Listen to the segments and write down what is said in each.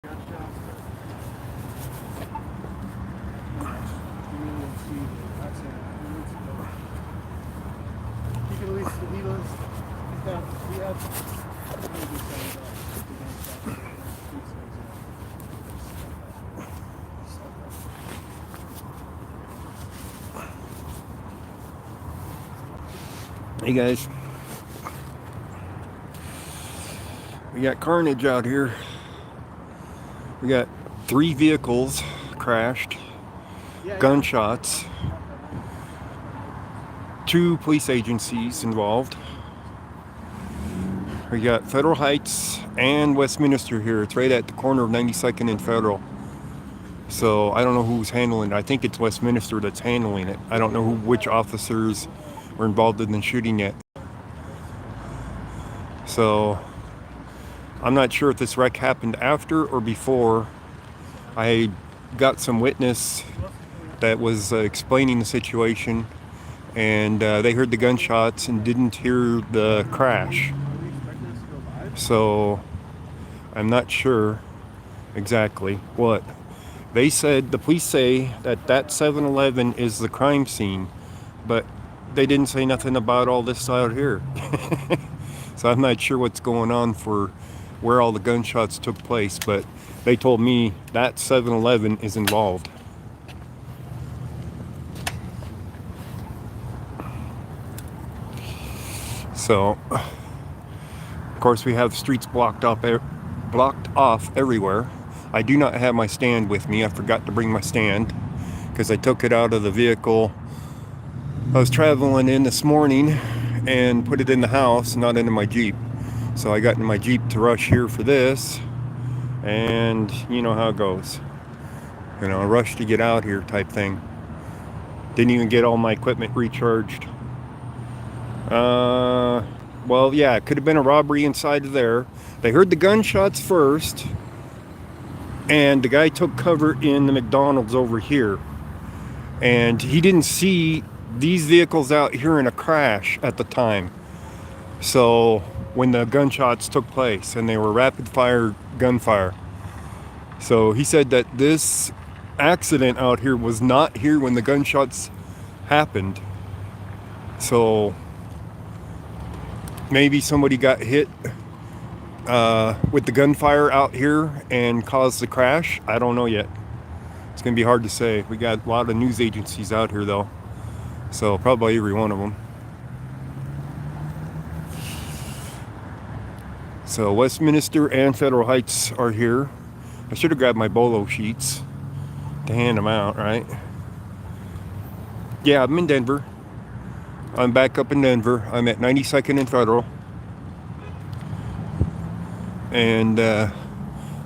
Hey guys, we got carnage out here. We got 3 vehicles crashed, gunshots, 2 police agencies involved. We got Federal Heights and Westminster here. It's right at the corner of 92nd and Federal. So I don't know who's handling it. I think it's Westminster that's handling it. I don't know which officers were involved in the shooting yet. So I'm not sure if this wreck happened after or before. I got some witness that was explaining the situation, and they heard the gunshots and didn't hear the crash. So I'm not sure exactly what. They said, the police say that 7-Eleven is the crime scene, but they didn't say nothing about all this out here. So I'm not sure what's going on for where all the gunshots took place, but they told me that 7-Eleven is involved. So, of course, we have streets blocked off everywhere. I do not have my stand with me. I forgot to bring my stand because I took it out of the vehicle I was traveling in this morning and put it in the house, not into my Jeep. So I got in my Jeep to rush here for this, and you know how it goes. You know, a rush to get out here type thing. Didn't even get all my equipment recharged. Well, yeah, it could have been a robbery inside of there. They heard the gunshots first, and the guy took cover in the McDonald's over here. And he didn't see these vehicles out here in a crash at the time. So when the gunshots took place, and they were rapid fire gunfire. So he said that this accident out here was not here when the gunshots happened. So maybe somebody got hit with the gunfire out here and caused the crash. I don't know yet. It's going to be hard to say. We got a lot of news agencies out here though. So probably every one of them. So Westminster and Federal Heights are here. I should have grabbed my bolo sheets to hand them out, right? Yeah, I'm in Denver. I'm back up in Denver. I'm at 92nd and Federal. And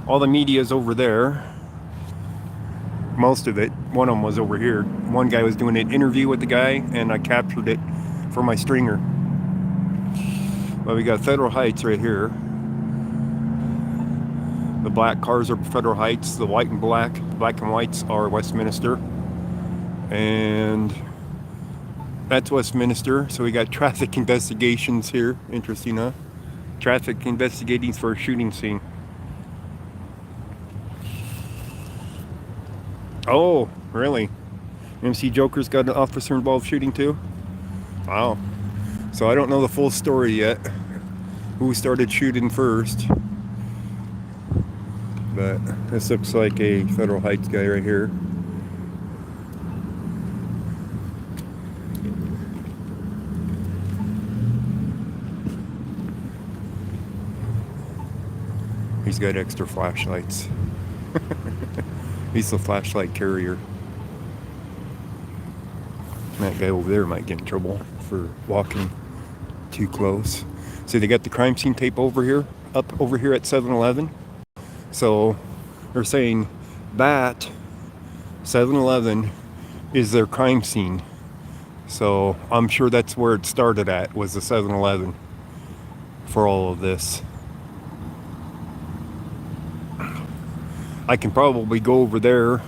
all the media's over there. Most of it. One of them was over here. One guy was doing an interview with the guy, and I captured it for my stringer. Well, we got Federal Heights right here. The black cars are Federal Heights. The white and black and whites are Westminster. And that's Westminster. So we got traffic investigations here. Interesting, huh? Traffic investigating for a shooting scene. Oh, really? MC Joker's got an officer involved shooting too? Wow. So I don't know the full story yet. Who started shooting first? But this looks like a Federal Heights guy right here. He's got extra flashlights. He's the flashlight carrier. That guy over there might get in trouble for walking too close. See, they got the crime scene tape over here, up over here at 7-Eleven. So they're saying that 7-Eleven is their crime scene. So I'm sure that's where it started at, was the 7-Eleven for all of this. I can probably go over there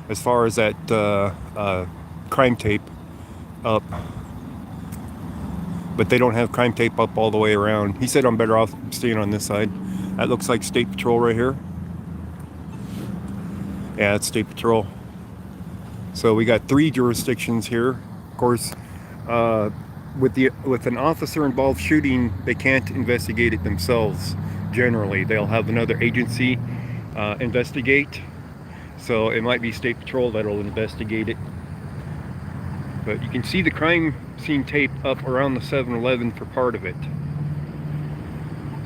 as far as that crime tape up, but they don't have crime tape up all the way around. He said I'm better off staying on this side. That looks like State Patrol right here. Yeah, it's State Patrol. So we got 3 jurisdictions here. Of course, uh, with an officer involved shooting, they can't investigate it themselves. Generally, they'll have another agency investigate. So it might be State Patrol that'll investigate it. But you can see the crime scene tape up around the 7-Eleven for part of it.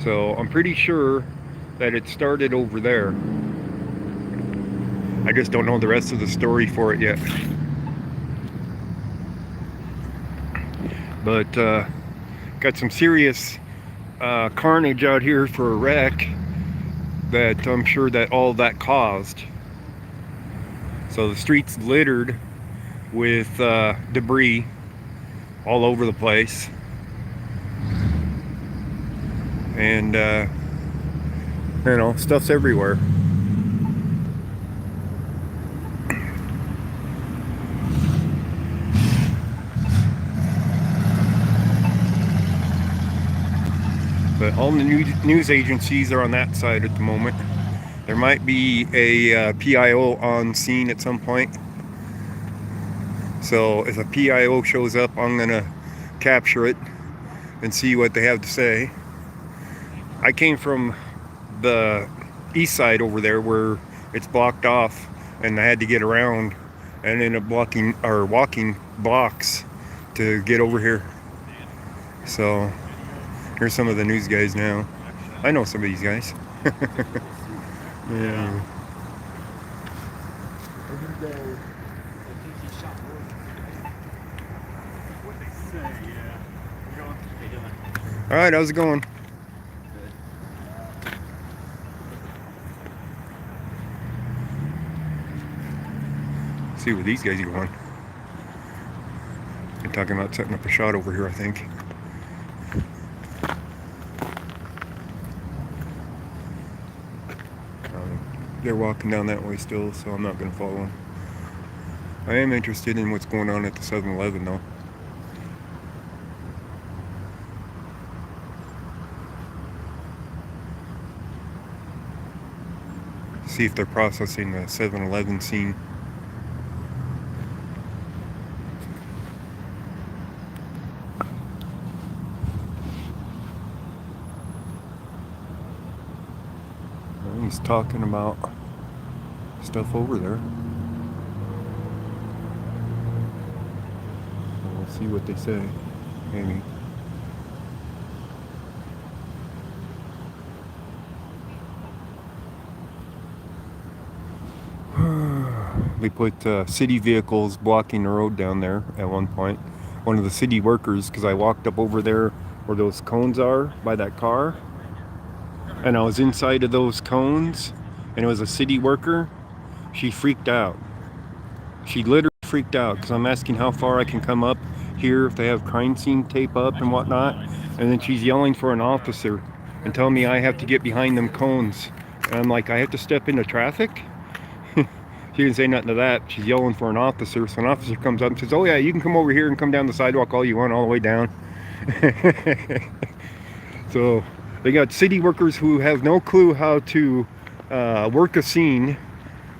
So I'm pretty sure that it started over there. I just don't know the rest of the story for it yet. But got some serious carnage out here for a wreck that I'm sure that all that caused. So the street's littered with debris all over the place. And you know, stuff's everywhere. But all the news agencies are on that side at the moment. There might be a PIO on scene at some point. So if a PIO shows up, I'm gonna capture it and see what they have to say. I came from the east side over there where it's blocked off, and I had to get around and ended up walking blocks to get over here. So here's some of the news guys now. I know some of these guys. Yeah. All right, how's it going? See where these guys are going. They're talking about setting up a shot over here, I think. They're walking down that way still, so I'm not going to follow them. I am interested in what's going on at the 7-Eleven though. See if they're processing the 7-Eleven scene. He's talking about stuff over there. We'll see what they say, maybe. They put city vehicles blocking the road down there at one point. One of the city workers, because I walked up over there where those cones are by that car, and I was inside of those cones, and it was a city worker. She freaked out. She literally freaked out because I'm asking how far I can come up here if they have crime scene tape up and whatnot, and then she's yelling for an officer and telling me I have to get behind them cones, and I'm like, I have to step into traffic? She didn't say nothing to that. She's yelling for an officer, so an officer comes up and says, oh yeah, you can come over here and come down the sidewalk all you want, all the way down. So they got city workers who have no clue how to work a scene,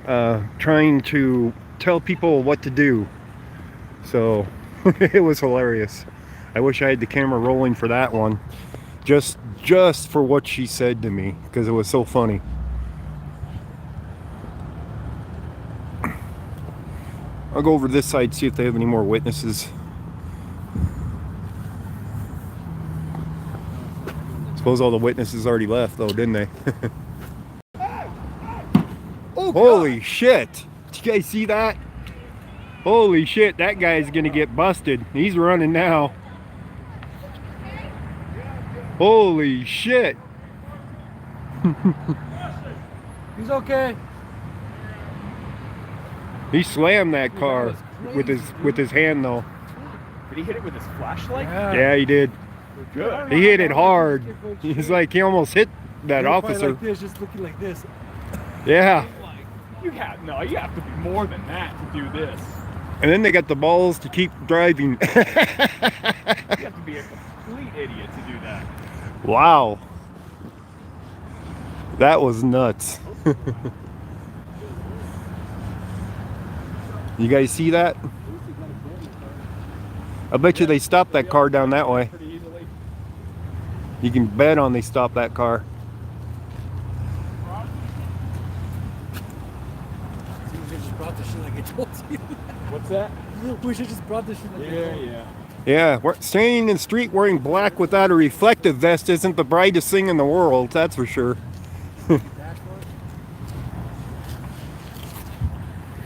trying to tell people what to do. So it was hilarious. I wish I had the camera rolling for that one, just for what she said to me, because it was so funny. I'll go over this side, see if they have any more witnesses. Suppose all the witnesses already left though, didn't they? Oh, holy shit! Did you guys see that? Holy shit, that guy's gonna get busted. He's running now. Holy shit! He's okay. He slammed that car with his hand though. Did he hit it with his flashlight? Yeah, he did. Good. He hit it hard. He's like, he almost hit that officer. Like this, just looking like this. Yeah. You have to be more than that to do this. And then they got the balls to keep driving. You have to be a complete idiot to do that. Wow. That was nuts. You guys see that? I bet you they stopped that car down that way. Pretty easily. You can bet on they stopped that car. We should just brought this shit like I told you. What's that? We should just brought this shit like I told you. Yeah. Yeah, standing in the street wearing black without a reflective vest isn't the brightest thing in the world, that's for sure. Dashboard?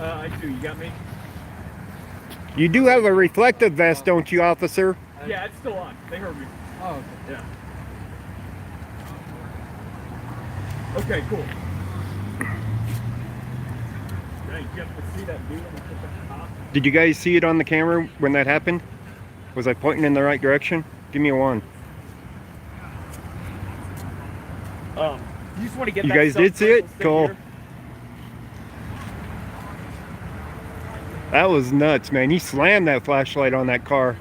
I do. You got me? You do have a reflective vest, don't you, officer? Yeah, it's still on. They heard me. Oh, okay. Yeah. Okay, cool. Dang, you have to see that dude on the top. Did you guys see it on the camera when that happened? Was I pointing in the right direction? Give me a one. You just want to get You that guys did see it? subcritical Cool. here. That was nuts, man. He slammed that flashlight on that car.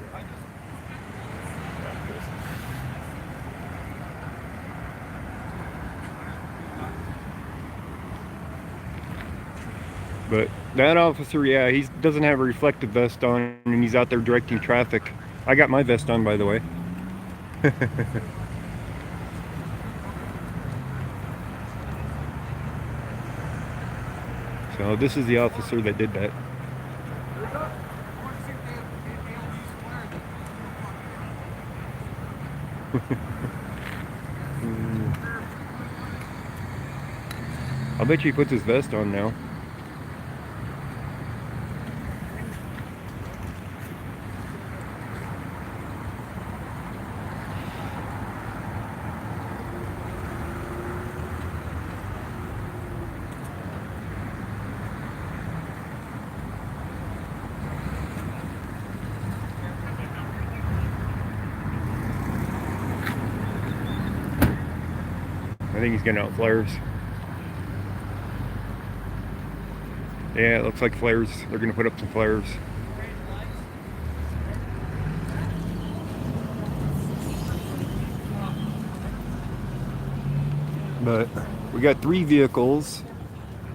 But that officer, yeah, he doesn't have a reflective vest on, and he's out there directing traffic. I got my vest on, by the way. So this is the officer that did that. I'll bet you he puts his vest on now. I think he's getting out flares. Yeah, it looks like flares. They're gonna put up some flares. But we got 3 vehicles.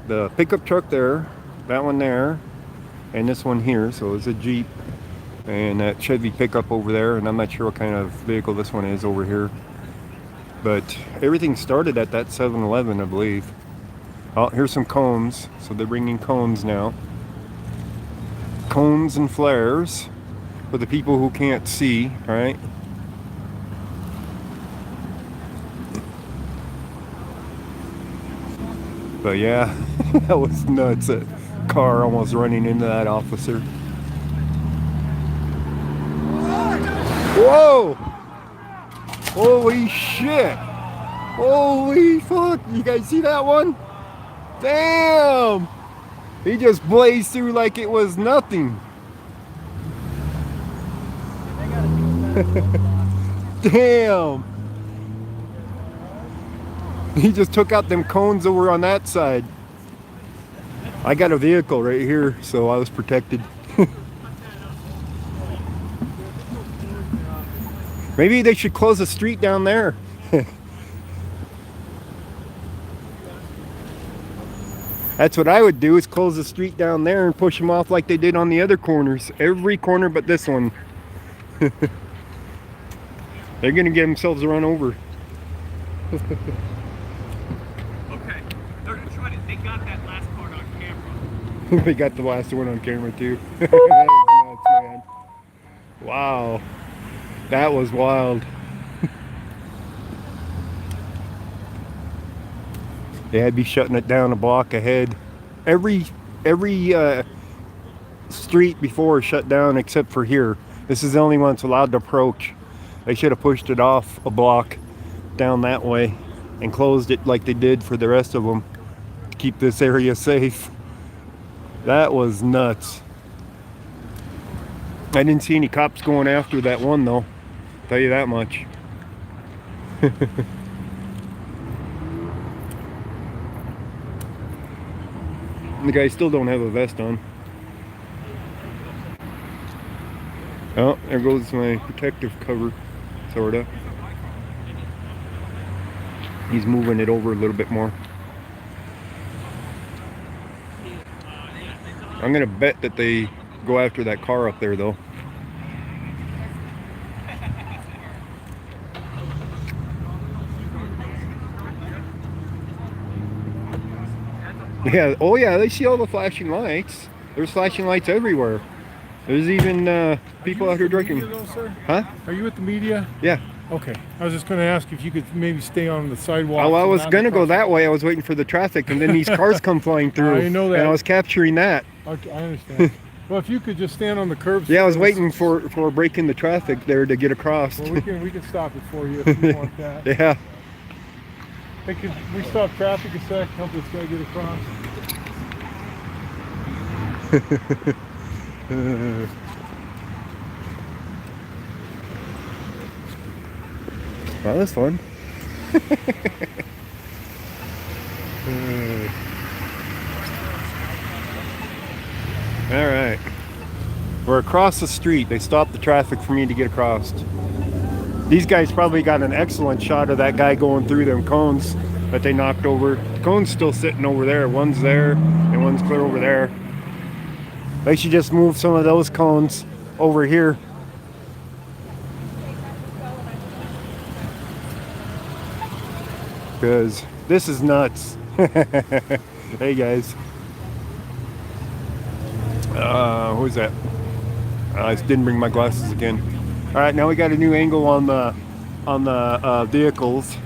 The pickup truck there, that one there, and this one here. So it's a Jeep and that Chevy pickup over there, and I'm not sure what kind of vehicle this one is over here. But everything started at that 7-Eleven, I believe. Oh, here's some cones. So they're bringing cones now. Cones and flares for the people who can't see, right? But yeah, that was nuts. That car almost running into that officer. Whoa! Holy shit! Holy fuck! You guys see that one? Damn! He just blazed through like it was nothing. Damn! He just took out them cones over on that side. I got a vehicle right here, so I was protected. Maybe they should close the street down there. That's what I would do, is close the street down there and push them off like they did on the other corners. Every corner but this one. They're gonna get themselves run over. Okay, they're gonna try to. They got that last part on camera. They got the last one on camera too. That was nuts, man. Wow. That was wild. Yeah, I'd be shutting it down a block ahead. Every street before is shut down except for here. This is the only one that's allowed to approach. They should have pushed it off a block down that way and closed it like they did for the rest of them to keep this area safe. That was nuts. I didn't see any cops going after that one though. Tell you that much. The guy still don't have a vest on. Oh, there goes my protective cover, sorta. He's moving it over a little bit more. I'm gonna bet that they go after that car up there, though. Yeah. Oh, yeah. They see all the flashing lights. There's flashing lights everywhere. There's even people out here drinking. Though, sir? Huh? Are you with the media? Yeah. Okay. I was just going to ask if you could maybe stay on the sidewalk. Oh, I was gonna go that way. I was waiting for the traffic, and then these cars come flying through. I know that. And I was capturing that. Okay, I understand. Well, if you could just stand on the curbs. Yeah, I was waiting for a break in the traffic there to get across. Well, we can stop it for you if you want that. Yeah. Hey, could we stop traffic a sec? Help this guy get across. Well, that's fun. All right. We're across the street. They stopped the traffic for me to get across. These guys probably got an excellent shot of that guy going through them cones that they knocked over. The cone's still sitting over there. One's there and one's clear over there. They should just move some of those cones over here. Because this is nuts. Hey guys. Who's that? I didn't bring my glasses again. All right, now we got a new angle on the vehicles.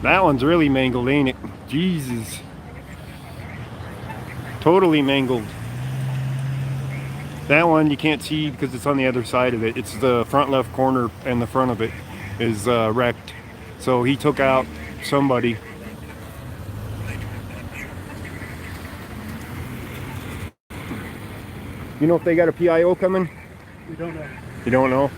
That one's really mangled, ain't it? Jesus. Totally mangled. That one you can't see because it's on the other side of it. It's the front left corner and the front of it is wrecked. So he took out somebody. You know if they got a PIO coming? We don't know. You don't know?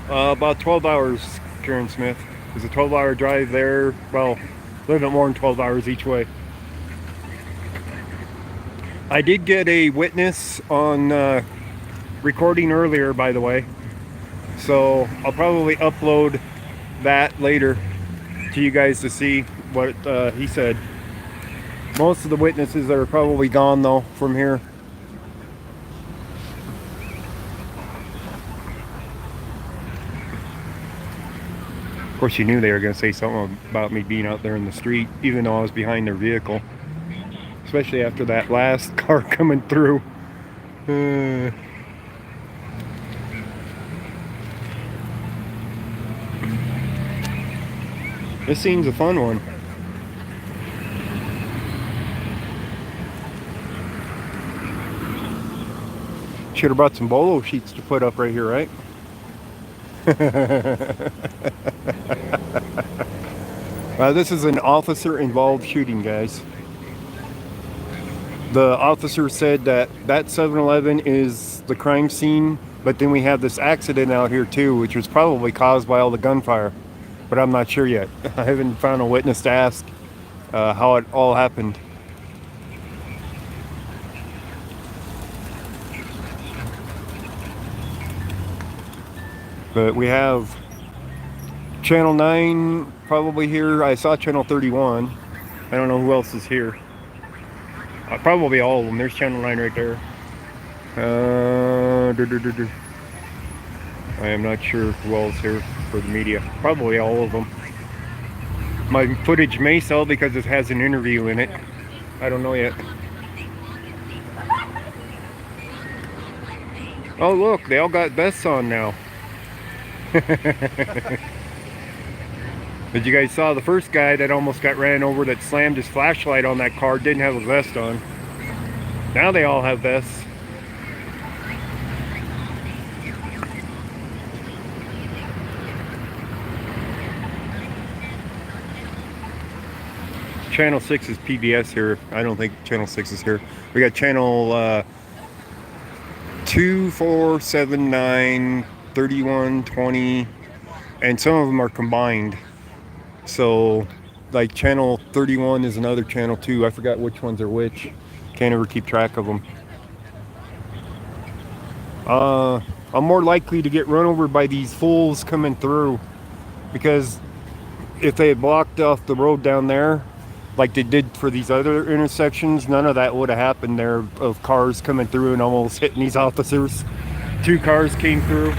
About 12 hours, Karen Smith. It's a 12-hour drive there. Well, a little bit more than 12 hours each way. I did get a witness on recording earlier, by the way. So I'll probably upload that later to you guys to see what he said. Most of the witnesses are probably gone though from here. Of course, you knew they were going to say something about me being out there in the street, even though I was behind their vehicle. Especially after that last car coming through. This scene's a fun one. Should have brought some bolo sheets to put up right here, right? This is an officer-involved shooting, guys. The officer said that 7-Eleven is the crime scene, but then we have this accident out here too, which was probably caused by all the gunfire. But I'm not sure yet. I haven't found a witness to ask how it all happened. But we have Channel 9 probably here. I saw Channel 31. I don't know who else is here. Probably all of them. There's Channel 9 right there. I am not sure who else here for the media. Probably all of them. My footage may sell because it has an interview in it. I don't know yet. Oh look, they all got vests on now. But you guys saw the first guy that almost got ran over that slammed his flashlight on that car didn't have a vest on. Now they all have vests. Channel 6 is PBS here. I don't think Channel 6 is here. We got Channel 2, 4, 7, 9, 31, 20, and some of them are combined. So, like Channel 31 is another channel too. I forgot which ones are which. Can't ever keep track of them. I'm more likely to get run over by these fools coming through because if they had blocked off the road down there, like they did for these other intersections, none of that would have happened there of cars coming through and almost hitting these officers. 2 cars came through.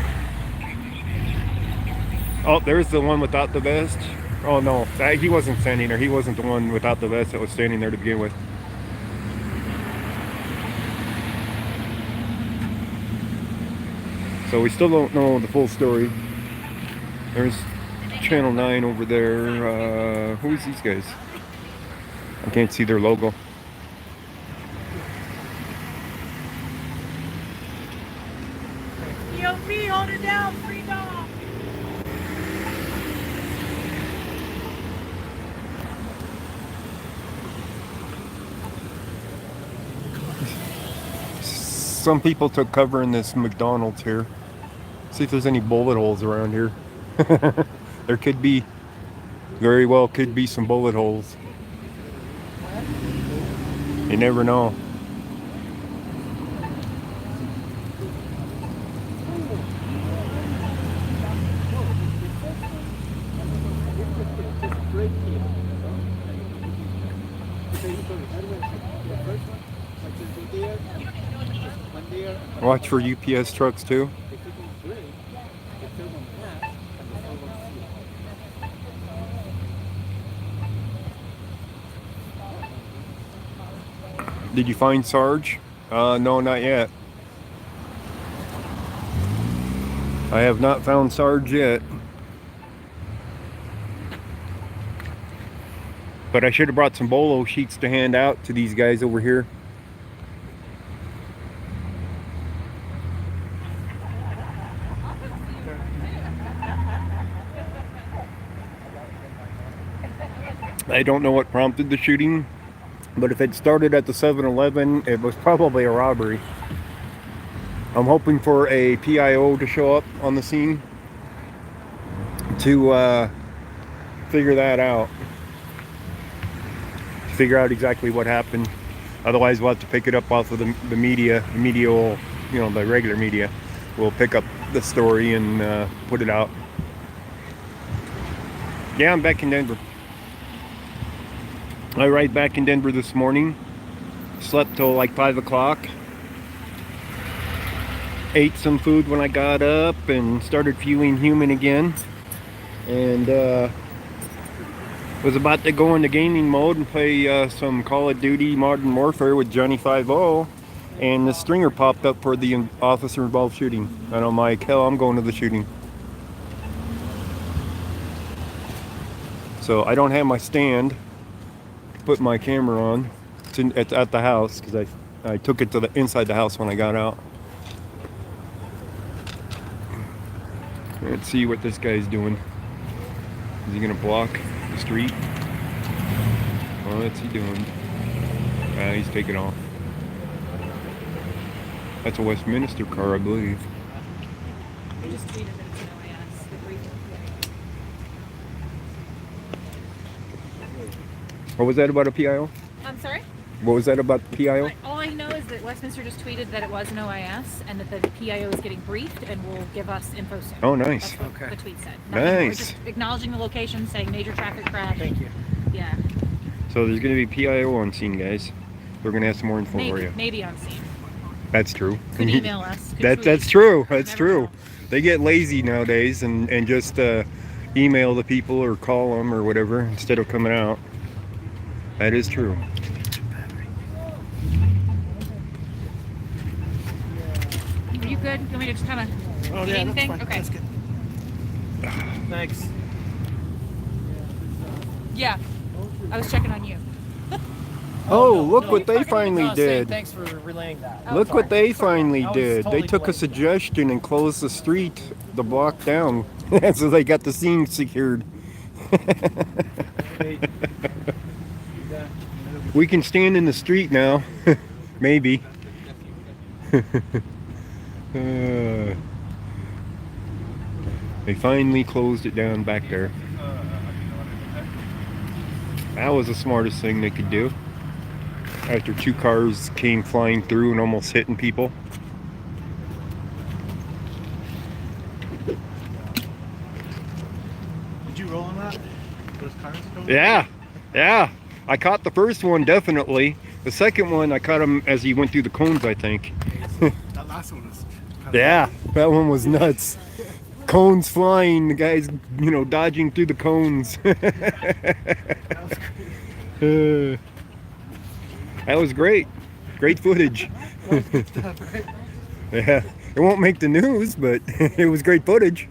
Oh, there's the one without the vest. Oh no, he wasn't standing there. He wasn't the one without the vest that was standing there to begin with. So we still don't know the full story. There's Channel 9 over there. Who is these guys? I can't see their logo. EOP, hold it down, free dog. Some people took cover in this McDonald's here. See if there's any bullet holes around here. There could be, very well could be some bullet holes. You never know. Watch for UPS trucks too. Did you find Sarge? No, not yet. I have not found Sarge yet. But I should have brought some bolo sheets to hand out to these guys over here. I don't know what prompted the shooting, but if it started at the 7-Eleven, it was probably a robbery. I'm hoping for a PIO to show up on the scene to figure that out. Figure out exactly what happened. Otherwise, we'll have to pick it up off of the media. The media will, the regular media will pick up the story and put it out. Yeah, I'm back in Denver. I arrived back in Denver this morning. Slept till like 5 o'clock. Ate some food when I got up and started feeling human again. And was about to go into gaming mode and play some Call of Duty Modern Warfare with Johnny 5-0. And the stringer popped up for the officer involved shooting. And I'm like, hell, I'm going to the shooting. So I don't have my stand to put my camera on. It's at the house because I took it to the inside the house when I got out. Let's see what this guy's doing. Is he gonna block the street? What's he doing? He's taking off. That's a Westminster car, I believe. I just tweeted that it's an OAS. The briefing. What was that about a PIO? I'm sorry? What was that about the PIO? All I know is that Westminster just tweeted that it was an OIS and that the PIO is getting briefed and will give us info soon. Oh, nice. That's what Okay. the tweet said. Nice. We're just acknowledging the location, saying major traffic crash. Thank you. Yeah. So there's gonna be PIO on scene, guys. We're gonna have some more info for you. Maybe on scene. That's true. Could email us. Could That's tweet. true. That's Never true. know. They get lazy nowadays and just email the people or call them or whatever instead of coming out. That is true. Are you good? You want me to just kind of Oh, get yeah, that's anything? fine. Okay. That's good. Thanks. Yeah. I was checking on you. Oh, look No, what they saying finally did. Thanks for relaying that. Oh, Look sorry. what they finally I was did. totally They took a blanking. suggestion and closed the street, the block down. So they got the scene secured. We can stand in the street now. Maybe. They finally closed it down back there. That was the smartest thing they could do. After 2 cars came flying through and almost hitting people. Did you roll on that? those cars going? Yeah, yeah. I caught the first one definitely. The second one, I caught him as he went through the cones, I think. That last one was kind Yeah, that one was nuts. Cones flying, the guy's, dodging through the cones. that was Uh, crazy. that was great. Great footage. That was good stuff, right? Yeah, it won't make the news, but it was great footage.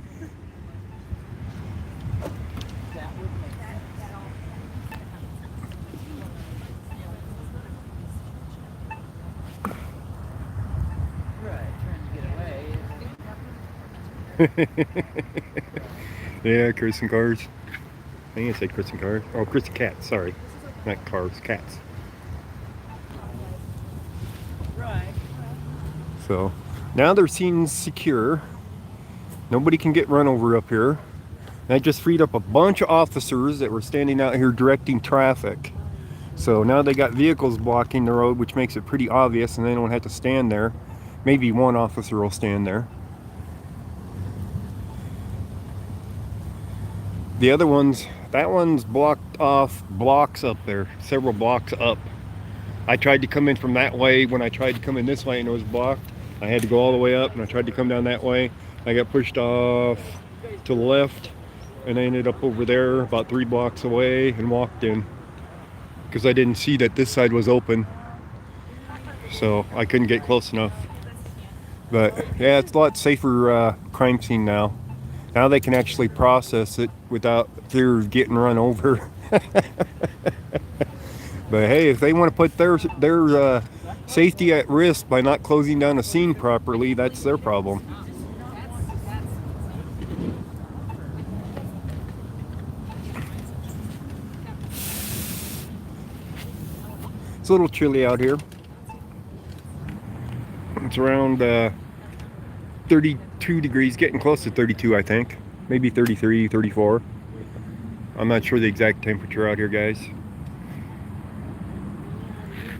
Right, trying to get away. Yeah, Chris and Cars. I think I said Chris and Cars. Oh, Chris and Cats, sorry. Not Cars, Cats. Right. So, now they're seen secure. Nobody can get run over up here. And I just freed up a bunch of officers that were standing out here directing traffic. So now they got vehicles blocking the road, which makes it pretty obvious, and they don't have to stand there. Maybe one officer will stand there. The other ones, that one's blocked off blocks up there, several blocks up. I tried to come in from that way. When I tried to come in this way and it was blocked, I had to go all the way up, and I tried to come down that way. I got pushed off to the left, and I ended up over there about 3 blocks away and walked in because I didn't see that this side was open, so I couldn't get close enough. But yeah, it's a lot safer crime scene now. Now they can actually process it without fear of getting run over. But hey, if they want to put their safety at risk by not closing down a scene properly, that's their problem. It's a little chilly out here. It's around 32 degrees, getting close to 32, I think. Maybe 33, 34. I'm not sure the exact temperature out here, guys.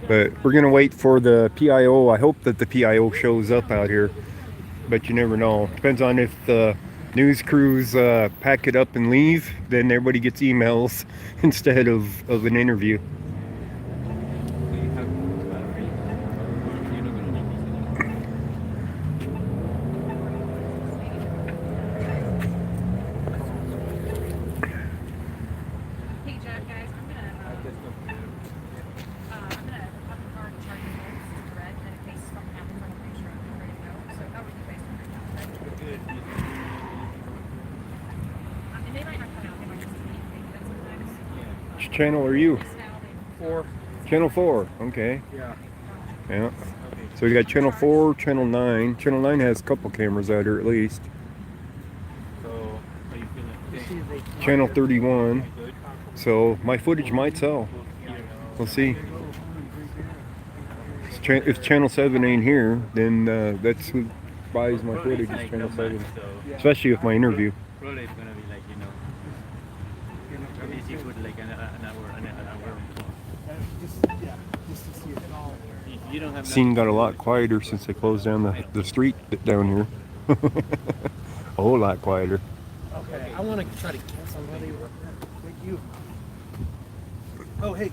But we're going to wait for the PIO. I hope that the PIO shows up out here. But you never know. Depends on if the news crews pack it up and leave, then everybody gets emails instead of an interview. Hey, Jack, guys, I'm gonna hop in the car and charge the bolts to the red, and in case something happens, I want to make sure I'm ready to go. So that would be based on your calendar. And they might not come out, they might just leave, maybe that sometimes. Which channel are you? Just how they- 4. Channel 4. Okay. Yeah. Yeah. So we got channel 4, channel 9. Channel 9 has a couple cameras out here at least. So, are you feeling Channel 31. good? So my footage might sell. We'll see. If channel 7 ain't here, then that's who buys my footage, is channel 7. So, Especially with my interview. probably it's gonna be like, at least you put like an hour. Just to see it all. If you don't have Scene got a lot quieter since they closed down the street down here. A whole lot quieter. Okay, I want to try to kill somebody. Thank you. Oh, hey.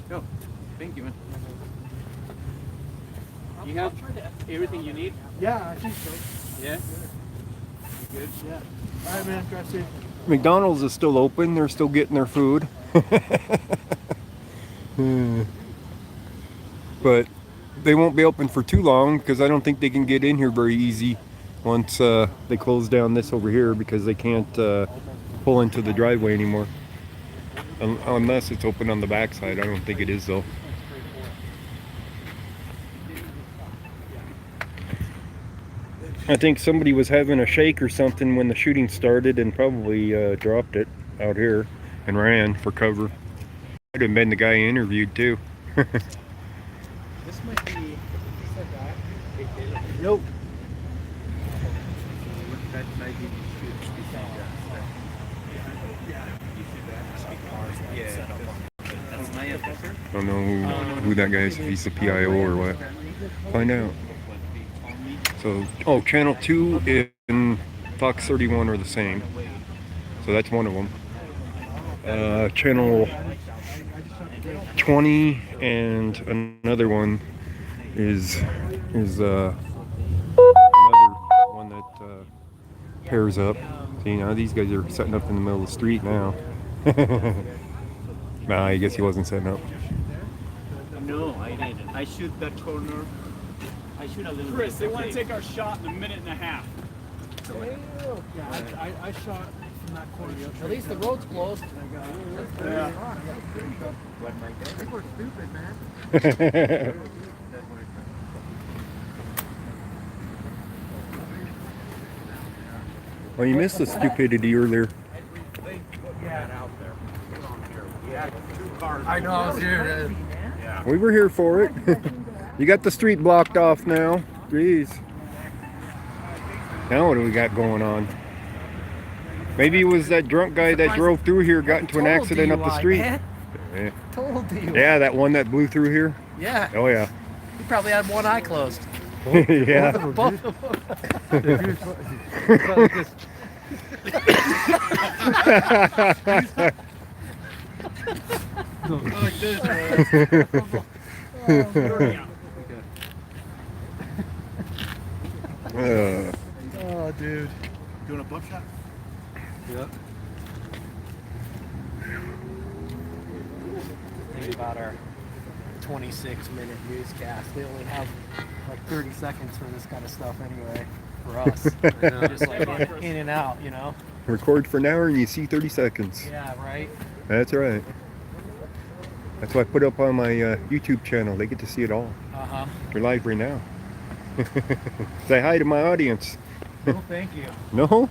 No, thank you, man. You have everything you need? Yeah, I think so. Yeah? You good? Yeah. All right, man. Drive safe. McDonald's is still open. They're still getting their food. But they won't be open for too long because I don't think they can get in here very easy once they close down this over here, because they can't pull into the driveway anymore. Unless it's open on the backside. I don't think it is though. I think somebody was having a shake or something when the shooting started and probably dropped it out here and ran for cover. Might have been the guy I interviewed too. This might be. Yo. What that side did you shoot beside that? Yeah. That's my officer. I don't know who that guy is, if he's the PIO or what. Find out. So, channel 2 and Fox 31 are the same. So that's one of them. Channel 20 and another one is another one that pairs up. See, now these guys are setting up in the middle of the street now. Nah, I guess he wasn't setting up. No, I didn't. I shoot that corner. I shoot a little bit. Chris, they want to take our shot in a minute and a half. Yeah, I shot from that corner. At least the road's closed. Yeah. People are stupid, man. Well, you missed the stupidity earlier. I know, I was here. We were here for it. You got the street blocked off now. Jeez. Now what do we got going on? Maybe it was that drunk guy that drove through here, got into an accident up the street. Man. Yeah. Total DUI. Yeah, that one that blew through here. Yeah. Oh yeah. He probably had one eye closed. Yeah. Both of them. Oh, dude. Doing a buckshot? Yep. Think about our 26-minute newscast. They only have like 30 seconds for this kind of stuff anyway, for us. Just like in and out, you know? Record for an hour and you see 30 seconds. Yeah, right? That's right. That's why I put up on my YouTube channel. They get to see it all. Uh-huh. We're live right now. Say hi to my audience. No, thank you. No?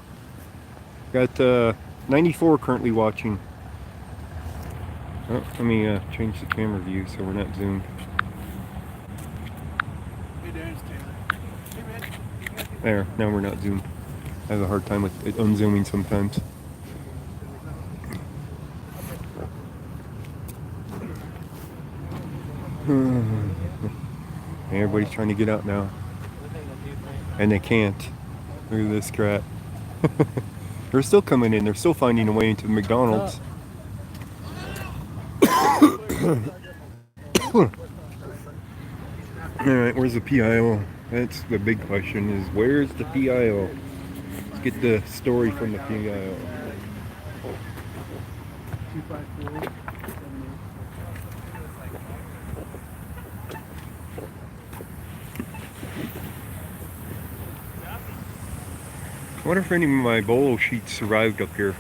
Got 94 currently watching. Oh, let me change the camera view so we're not zoomed. Hey, Darren, it's Taylor. Hey, man. There, now we're not zoomed. I have a hard time with it unzooming sometimes. Everybody's trying to get out now. And they can't. Look at this crap. They're still coming in. They're still finding a way into the McDonald's. Alright, where's the PIO? That's the big question, is where's the PIO? Let's get the story from the PIO. 254. I wonder if any of my bolo sheets survived up here.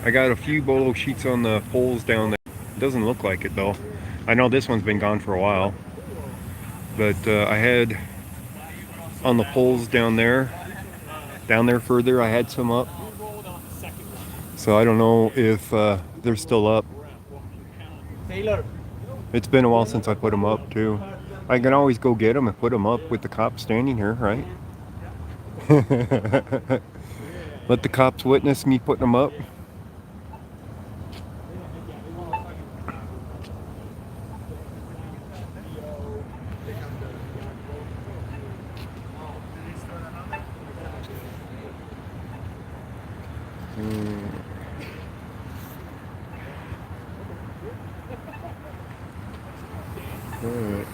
I got a few bolo sheets on the poles down there. It doesn't look like it though. I know this one's been gone for a while. But I had on the poles down there further, I had some up. So I don't know if they're still up. Taylor. It's been a while since I put them up too. I can always go get them and put them up with the cops standing here, right? Let the cops witness me putting them up. Alright.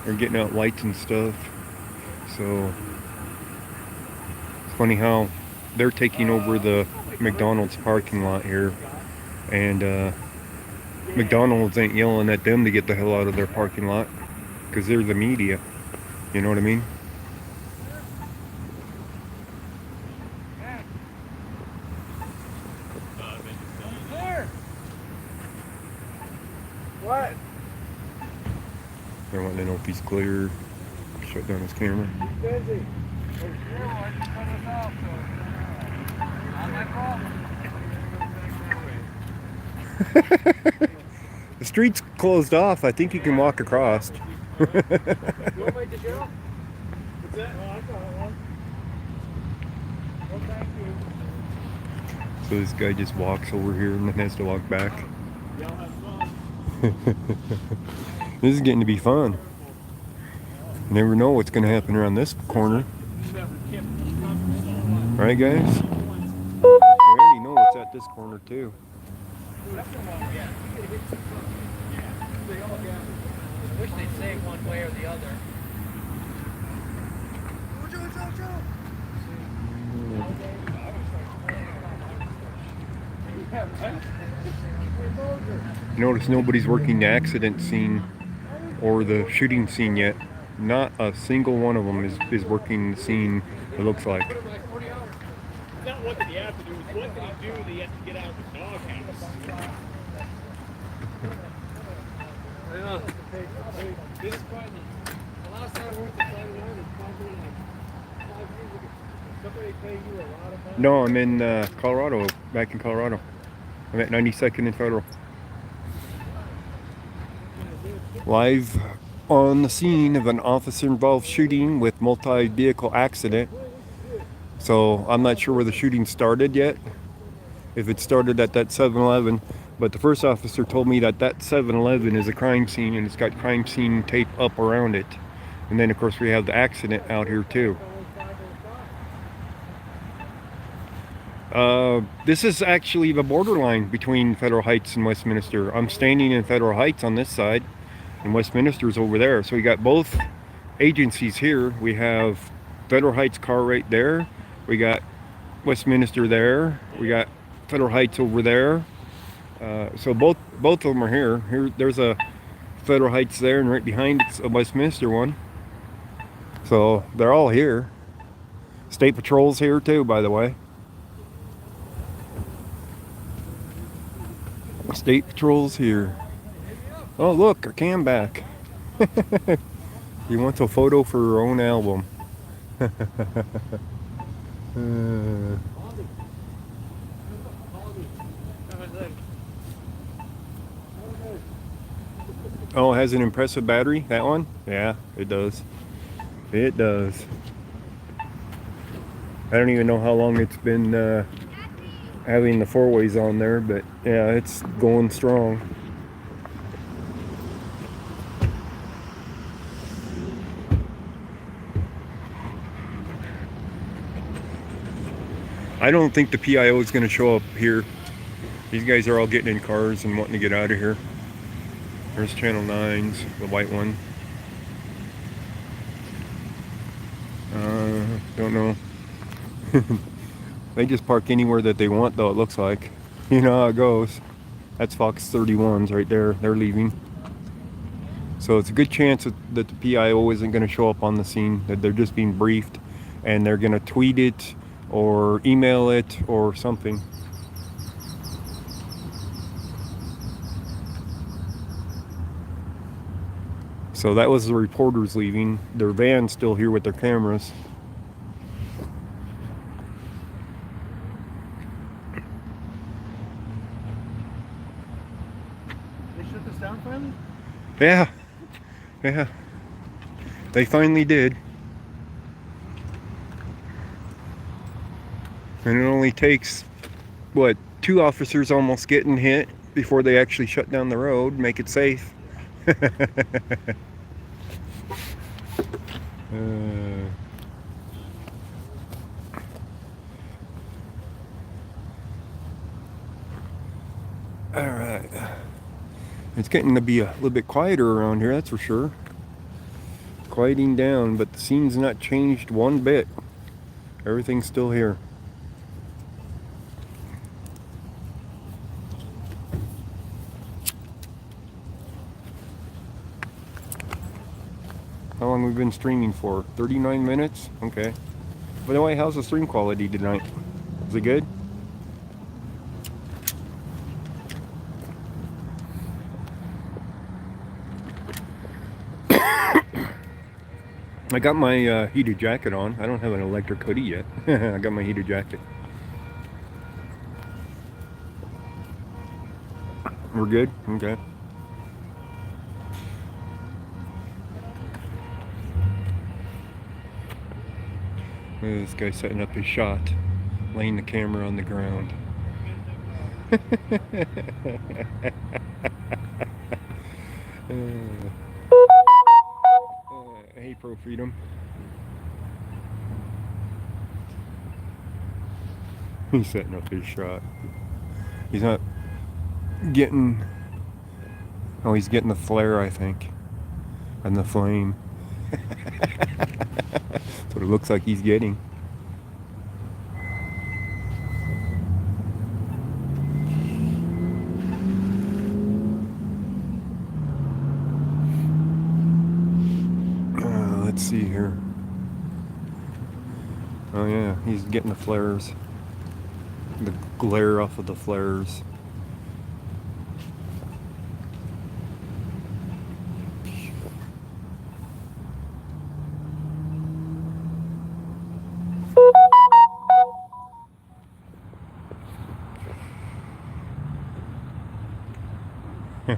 They're getting out lights and stuff. So it's funny how they're taking over the McDonald's parking lot here, and McDonald's ain't yelling at them to get the hell out of their parking lot because they're the media. You know what I mean? What? They're wanting to know if he's clear. Shut down his camera. Busy. The street's closed off. I think you can walk across. You want me to go? What's that? Oh, I got one. Well, thank you. So this guy just walks over here and then has to walk back. Y'all have fun. This is getting to be fun. You never know what's going to happen around this corner. Never kept the comfort zone. Right, guys? We already know what's at this corner, too. I wish they'd say one way or the other. Notice nobody's working the accident scene or the shooting scene yet. Not a single one of them is working the scene, it looks like. It's not what did he have to do, it's what did he do that he had to get out of the doghouse. This is probably the last time I worked at 5-1 is probably like 5 years ago. Somebody pay you a lot of money. No, I'm in Colorado, back in Colorado. I'm at 92nd and Federal. Live on the scene of an officer-involved shooting with multi-vehicle accident. So I'm not sure where the shooting started yet, if it started at that 7-Eleven, but the first officer told me that that 7-Eleven is a crime scene and it's got crime scene tape up around it. And then of course we have the accident out here too. This is actually the borderline between Federal Heights and Westminster. I'm standing in Federal Heights on this side and Westminster's over there. So we got both agencies here. We have Federal Heights car right there. We got Westminster there. We got Federal Heights over there. So both of them are here. There's a Federal Heights there, and right behind it's a Westminster one. So they're all here. State Patrol's here too, by the way. State Patrol's here. Oh look, our cam back. He wants a photo for her own album. Oh, it has an impressive battery, that one? Yeah, it does. It does. I don't even know how long it's been having the 4-ways on there, but yeah, it's going strong. I don't think the PIO is going to show up here. These guys are all getting in cars and wanting to get out of here. There's Channel 9's, the white one. Don't know. They just park anywhere that they want, though, it looks like. You know how it goes. That's Fox 31's right there. They're leaving. So it's a good chance that the PIO isn't going to show up on the scene, that they're just being briefed, and they're going to tweet it or email it or something. So that was the reporters leaving. Their van's still here with their cameras. They shut this down finally? Yeah. They finally did. And it only takes, what, 2 officers almost getting hit before they actually shut down the road, make it safe. All right. It's getting to be a little bit quieter around here, that's for sure. Quieting down, but the scene's not changed one bit. Everything's still here. How long have we been streaming for? 39 minutes? Okay. By the way, how's the stream quality tonight? Is it good? I got my heated jacket on. I don't have an electric hoodie yet. I got my heated jacket. We're good? Okay. This guy setting up his shot, laying the camera on the ground. Hey, Pro Freedom. He's setting up his shot. He's not getting... Oh, he's getting the flare, I think. And the flame. That's what it looks like he's getting. Let's see here. Oh yeah, he's getting the flares. The glare off of the flares.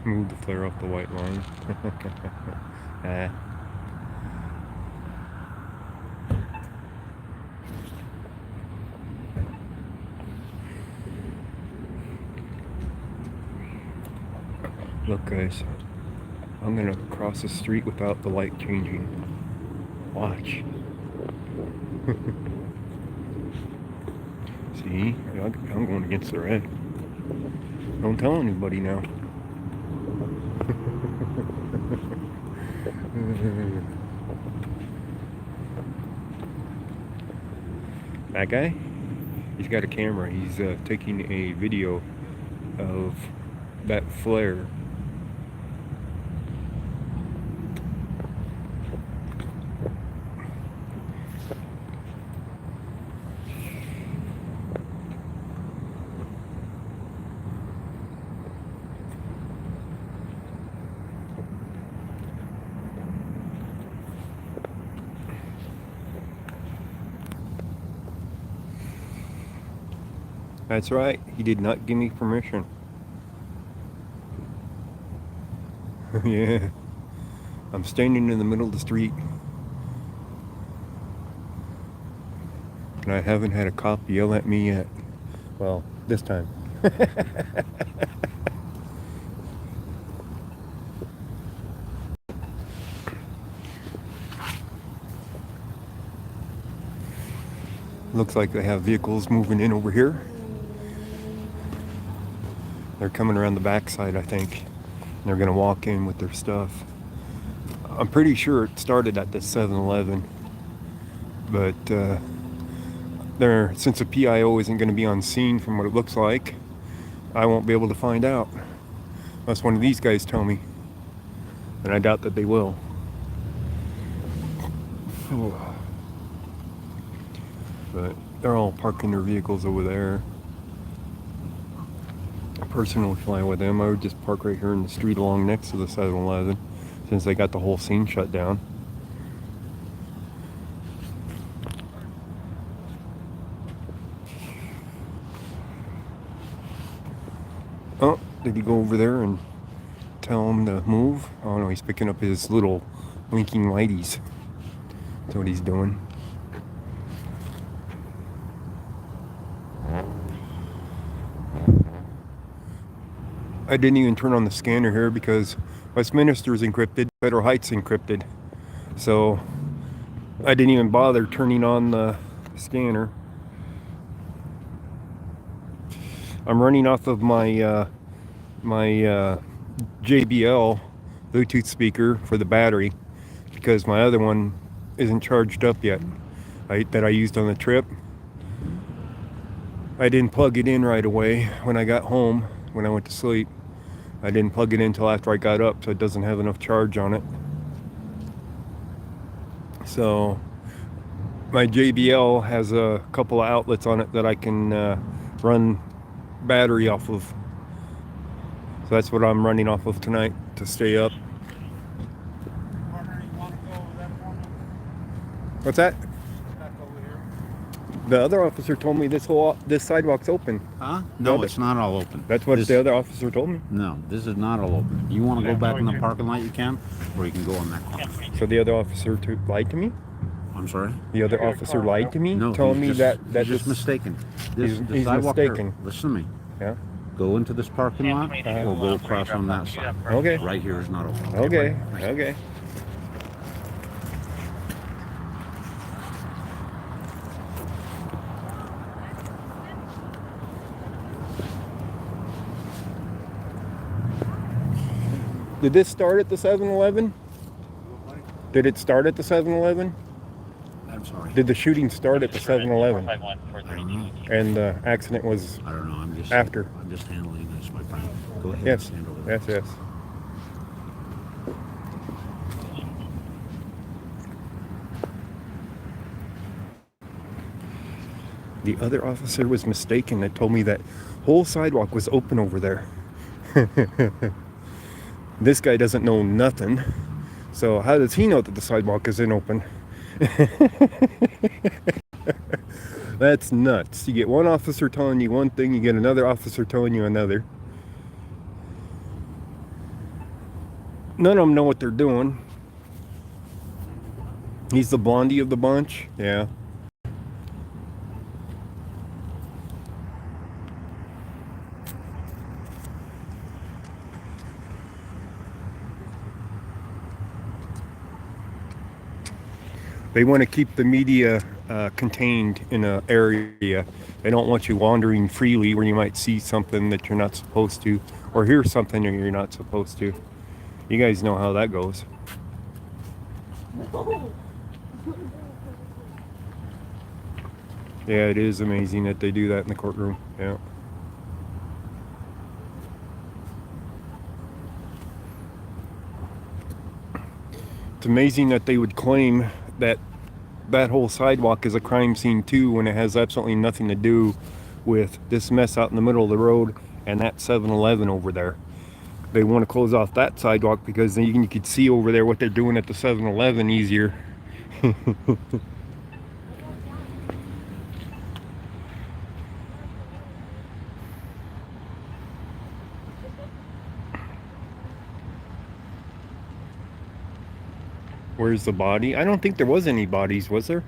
Move the flare off the white line. Ah. Look guys, I'm gonna cross the street without the light changing. Watch. See, I'm going against the red. Don't tell anybody now. That guy, he's got a camera. He's taking a video of that flare. That's right, he did not give me permission. Yeah, I'm standing in the middle of the street. And I haven't had a cop yell at me yet. Well, this time. Looks like they have vehicles moving in over here. They're coming around the backside, I think. And they're gonna walk in with their stuff. I'm pretty sure it started at the 7-Eleven. But since the PIO isn't gonna be on scene from what it looks like, I won't be able to find out. Unless one of these guys tell me. And I doubt that they will. But they're all parking their vehicles over there. Personally fly with them. I would just park right here in the street along next to the 7-Eleven since they got the whole scene shut down. Oh, did he go over there and tell him to move? Oh no, he's picking up his little blinking lighties. That's what he's doing. I didn't even turn on the scanner here because Westminster is encrypted, Federal Heights encrypted. So I didn't even bother turning on the scanner. I'm running off of my JBL Bluetooth speaker for the battery because my other one isn't charged up yet. That I used on the trip. I didn't plug it in right away when I got home, when I went to sleep. I didn't plug it in until after I got up, so it doesn't have enough charge on it. So my JBL has a couple of outlets on it that I can run battery off of. So that's what I'm running off of tonight to stay up. What's that? The other officer told me this sidewalk's open. Huh? No, it's not all open. That's what the other officer told me. No, this is not all open. You want to go back in the parking lot, you can, or you can go on that corner. So the other officer lied to me? I'm sorry? The other officer lied to me? No, telling me he's that just mistaken. He's sidewalk mistaken. Here, listen to me. Yeah? Go into this parking lot, or go across on that side. Okay. Right here is not open. Okay. Okay. Did this start at the 7-Eleven? Did it start at the 7-Eleven? I'm sorry. Did the shooting start at the 7-Eleven? I don't know. And the accident was I don't know. after. I'm just handling this, my friend. Go ahead. Yes. Stand over there. Yes, yes. The other officer was mistaken that told me that whole sidewalk was open over there. This guy doesn't know nothing. So how does he know that the sidewalk isn't open? That's nuts. You get one officer telling you one thing, you get another officer telling you another. None of them know what they're doing. He's the blondie of the bunch. Yeah. They want to keep the media contained in an area. They don't want you wandering freely where you might see something that you're not supposed to, or hear something that you're not supposed to. You guys know how that goes. Yeah, it is amazing that they do that in the courtroom. Yeah. It's amazing that they would claim that that whole sidewalk is a crime scene too, when it has absolutely nothing to do with this mess out in the middle of the road and that 7-Eleven over there. They want to close off that sidewalk because then you could see over there what they're doing at the 7-Eleven easier. Where's the body? I don't think there was any bodies, was there?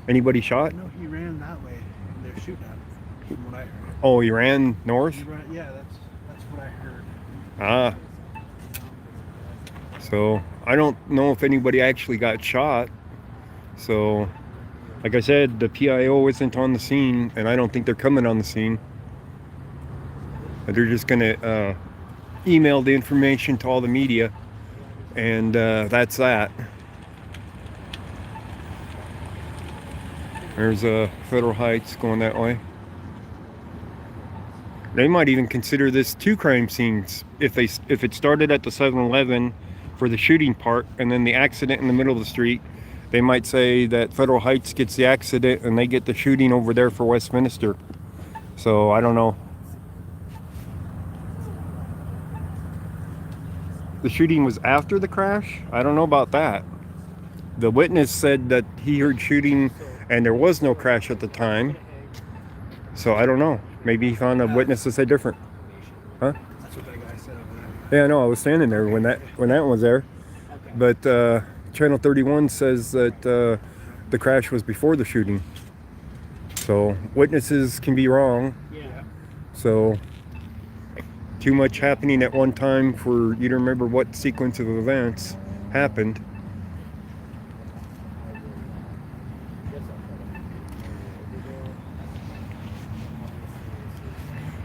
Anybody shot? No, he ran that way. They're shooting at him, from what I heard. Oh, he ran north? He ran, yeah, that's what I heard. Ah. So, I don't know if anybody actually got shot. So, like I said, the PIO isn't on the scene, and I don't think they're coming on the scene. They're just going to email the information to all the media, and that's that. There's Federal Heights going that way. They might even consider this two crime scenes if it started at the 7-Eleven for the shooting part, and then the accident in the middle of the street. They might say that Federal Heights gets the accident and they get the shooting over there for Westminster. So I don't know. The shooting was after the crash? I don't know about that. The witness said that he heard shooting and there was no crash at the time. So I don't know. Maybe he found a witness that said different. Huh? That's what that guy said over there. Yeah, no, I was standing there when that one was there. But Channel 31 says that the crash was before the shooting. So witnesses can be wrong. Yeah. So too much happening at one time for you to remember what sequence of events happened.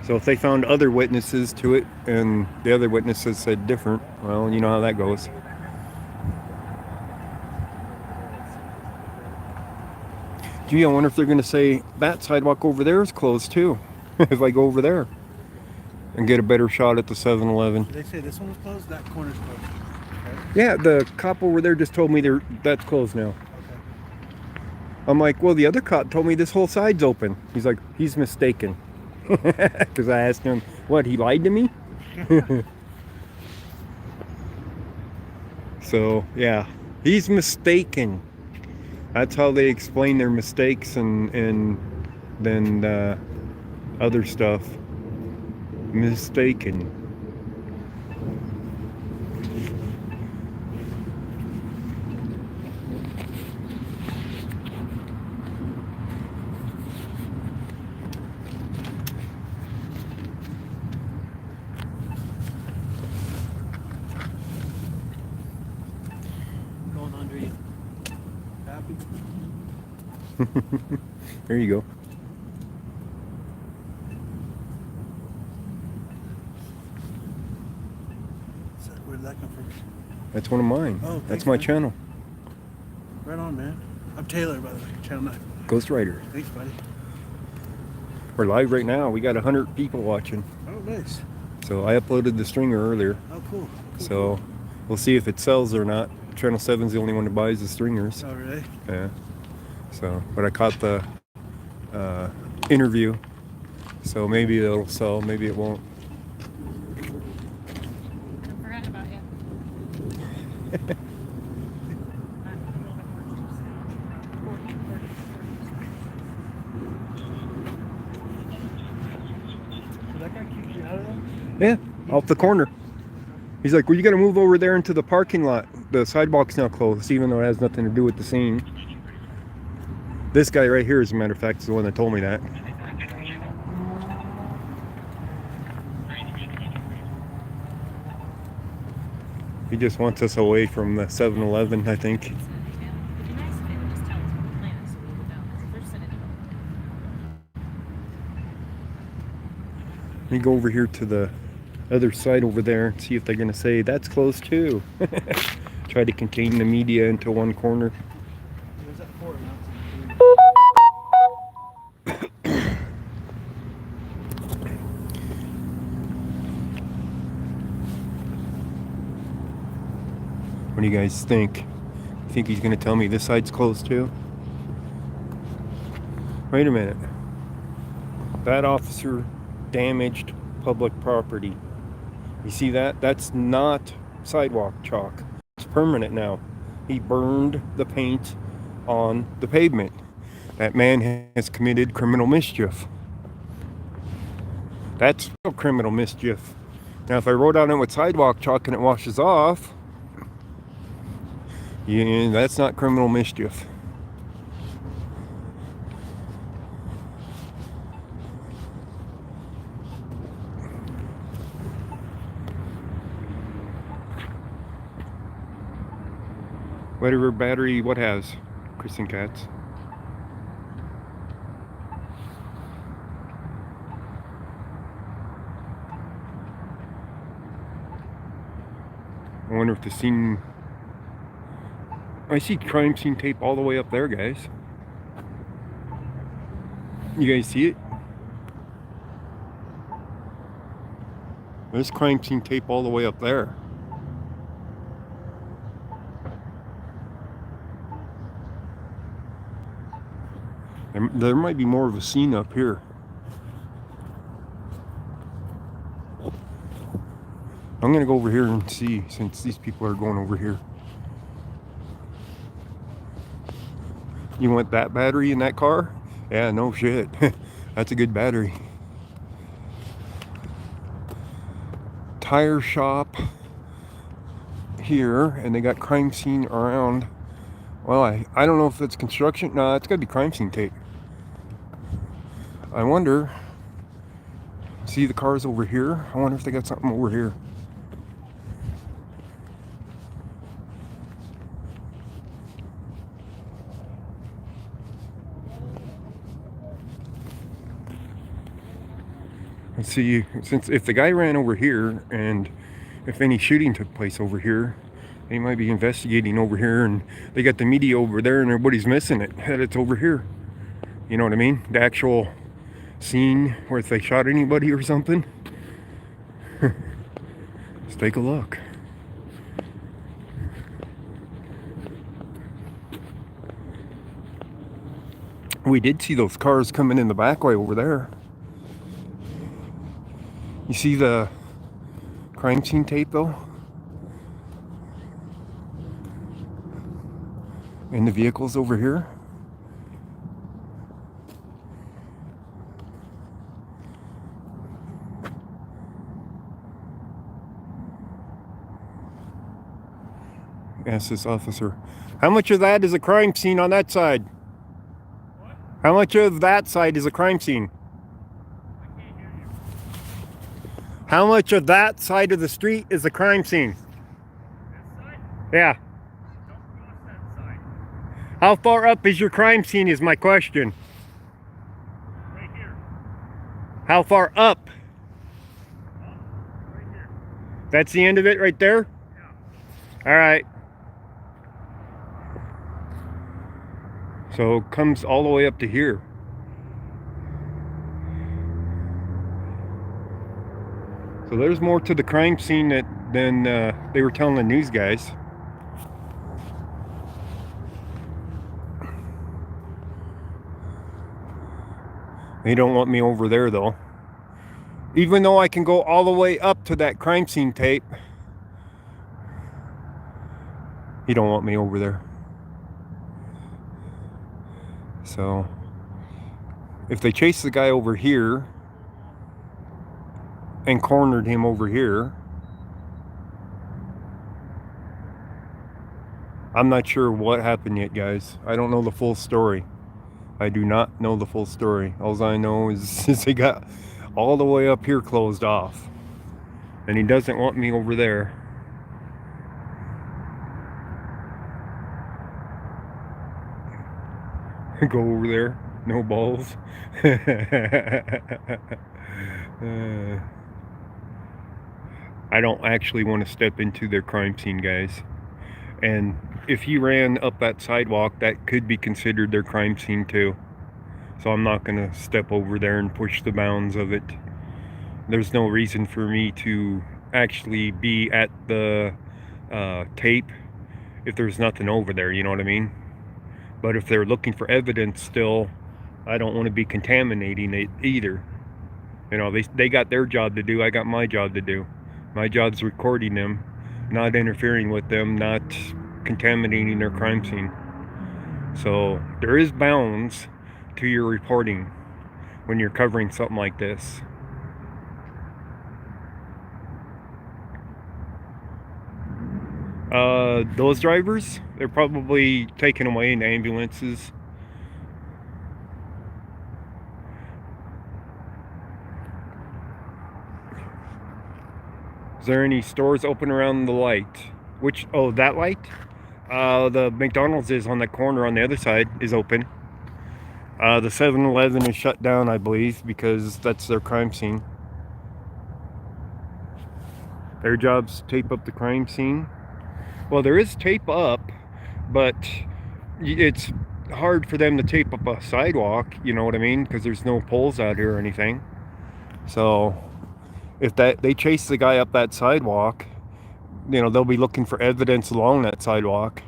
So if they found other witnesses to it and the other witnesses said different, well, you know how that goes. Gee, I wonder if they're going to say that sidewalk over there is closed too. If I go over there and get a better shot at the 7-Eleven. Did they say this one was closed? That corner's closed. Okay. Yeah, the cop over there just told me that's closed now. Okay. I'm like, well, the other cop told me this whole side's open. He's like, he's mistaken. Because I asked him, what, he lied to me? So, yeah, he's mistaken. That's how they explain their mistakes and then other stuff. Mistaken. Going under you. Happy? There you go. So where did that come from? That's one of mine. Oh, That's thanks, my man. channel. Right on, man. I'm Taylor, by the way. Channel 9. Ghost Rider. Thanks, buddy. We're live right now. We got 100 people watching. Oh, nice. So I uploaded the stringer earlier. Oh, cool. So we'll see if it sells or not. Channel 7's the only one that buys the stringers. Oh, really? Yeah. So, but I caught the interview. So maybe it'll sell, maybe it won't. I forgot about you. Did that guy kick you out of there? Yeah, off the corner. He's like, well, you got to move over there into the parking lot. The sidewalk's now closed, even though it has nothing to do with the scene. This guy right here, as a matter of fact, is the one that told me that. He just wants us away from the 7-Eleven, I think. It'd be nice if they would just tell us what the plan is so we would know. 'Cause if they're sitting Let me go over here to the other side over there and see if they're going to say, that's closed too. Try to contain the media into one corner. Where's that for? What do you guys think? You think he's going to tell me this side's closed too? Wait a minute. That officer damaged public property. You see that? That's not sidewalk chalk. It's permanent now. He burned the paint on the pavement. That man has committed criminal mischief. That's real criminal mischief. Now, if I wrote on it with sidewalk chalk and it washes off, yeah, that's not criminal mischief. Whatever battery, what has? Kristen Katz. I wonder if the scene... I see crime scene tape all the way up there, guys. You guys see it? There's crime scene tape all the way up there. There might be more of a scene up here. I'm gonna go over here and see, since these people are going over here. You want that battery in that car? Yeah, no shit. That's a good battery. Tire shop here, and they got crime scene around. Well, I don't know if it's construction. No, it's gotta be crime scene tape. I wonder, see the cars over here? I wonder if they got something over here. Let's see, since if the guy ran over here and if any shooting took place over here, they might be investigating over here, and they got the media over there and everybody's missing it, that it's over here. You know what I mean? The actual scene where if they shot anybody or something. Let's take a look. We did see those cars coming in the back way over there. You see the crime scene tape though? And the vehicles over here? Ask this officer, how much of that is a crime scene on that side? What? How much of that side is a crime scene? I can't hear you. How much of that side of the street is a crime scene? This side? Yeah. Don't cross that side. How far up is your crime scene is my question. Right here. How far up? Right here. That's the end of it right there? Yeah. All right. So it comes all the way up to here. So there's more to the crime scene than they were telling the news guys. They don't want me over there though. Even though I can go all the way up to that crime scene tape, he don't want me over there. So if they chased the guy over here and cornered him over here, I'm not sure what happened yet, guys. I don't know the full story. I do not know the full story. All I know is they got all the way up here closed off. And he doesn't want me over there. Go over there. No balls. I don't actually want to step into their crime scene, guys. And if he ran up that sidewalk, that could be considered their crime scene too. So I'm not going to step over there and push the bounds of it. There's no reason for me to actually be at the tape if there's nothing over there, you know what I mean? But if they're looking for evidence still, I don't want to be contaminating it either. You know, they got their job to do, I got my job to do. My job's recording them, not interfering with them, not contaminating their crime scene. So there is bounds to your reporting when you're covering something like this. Those drivers, they're probably taken away in ambulances. Is there any stores open around the light? Which, oh, that light? The McDonald's is on the corner on the other side, is open. The 7-Eleven is shut down, I believe, because that's their crime scene. Their job's tape up the crime scene. Well, there is tape up, but it's hard for them to tape up a sidewalk, you know what I mean? Because there's no poles out here or anything. So if they chase the guy up that sidewalk, you know, they'll be looking for evidence along that sidewalk.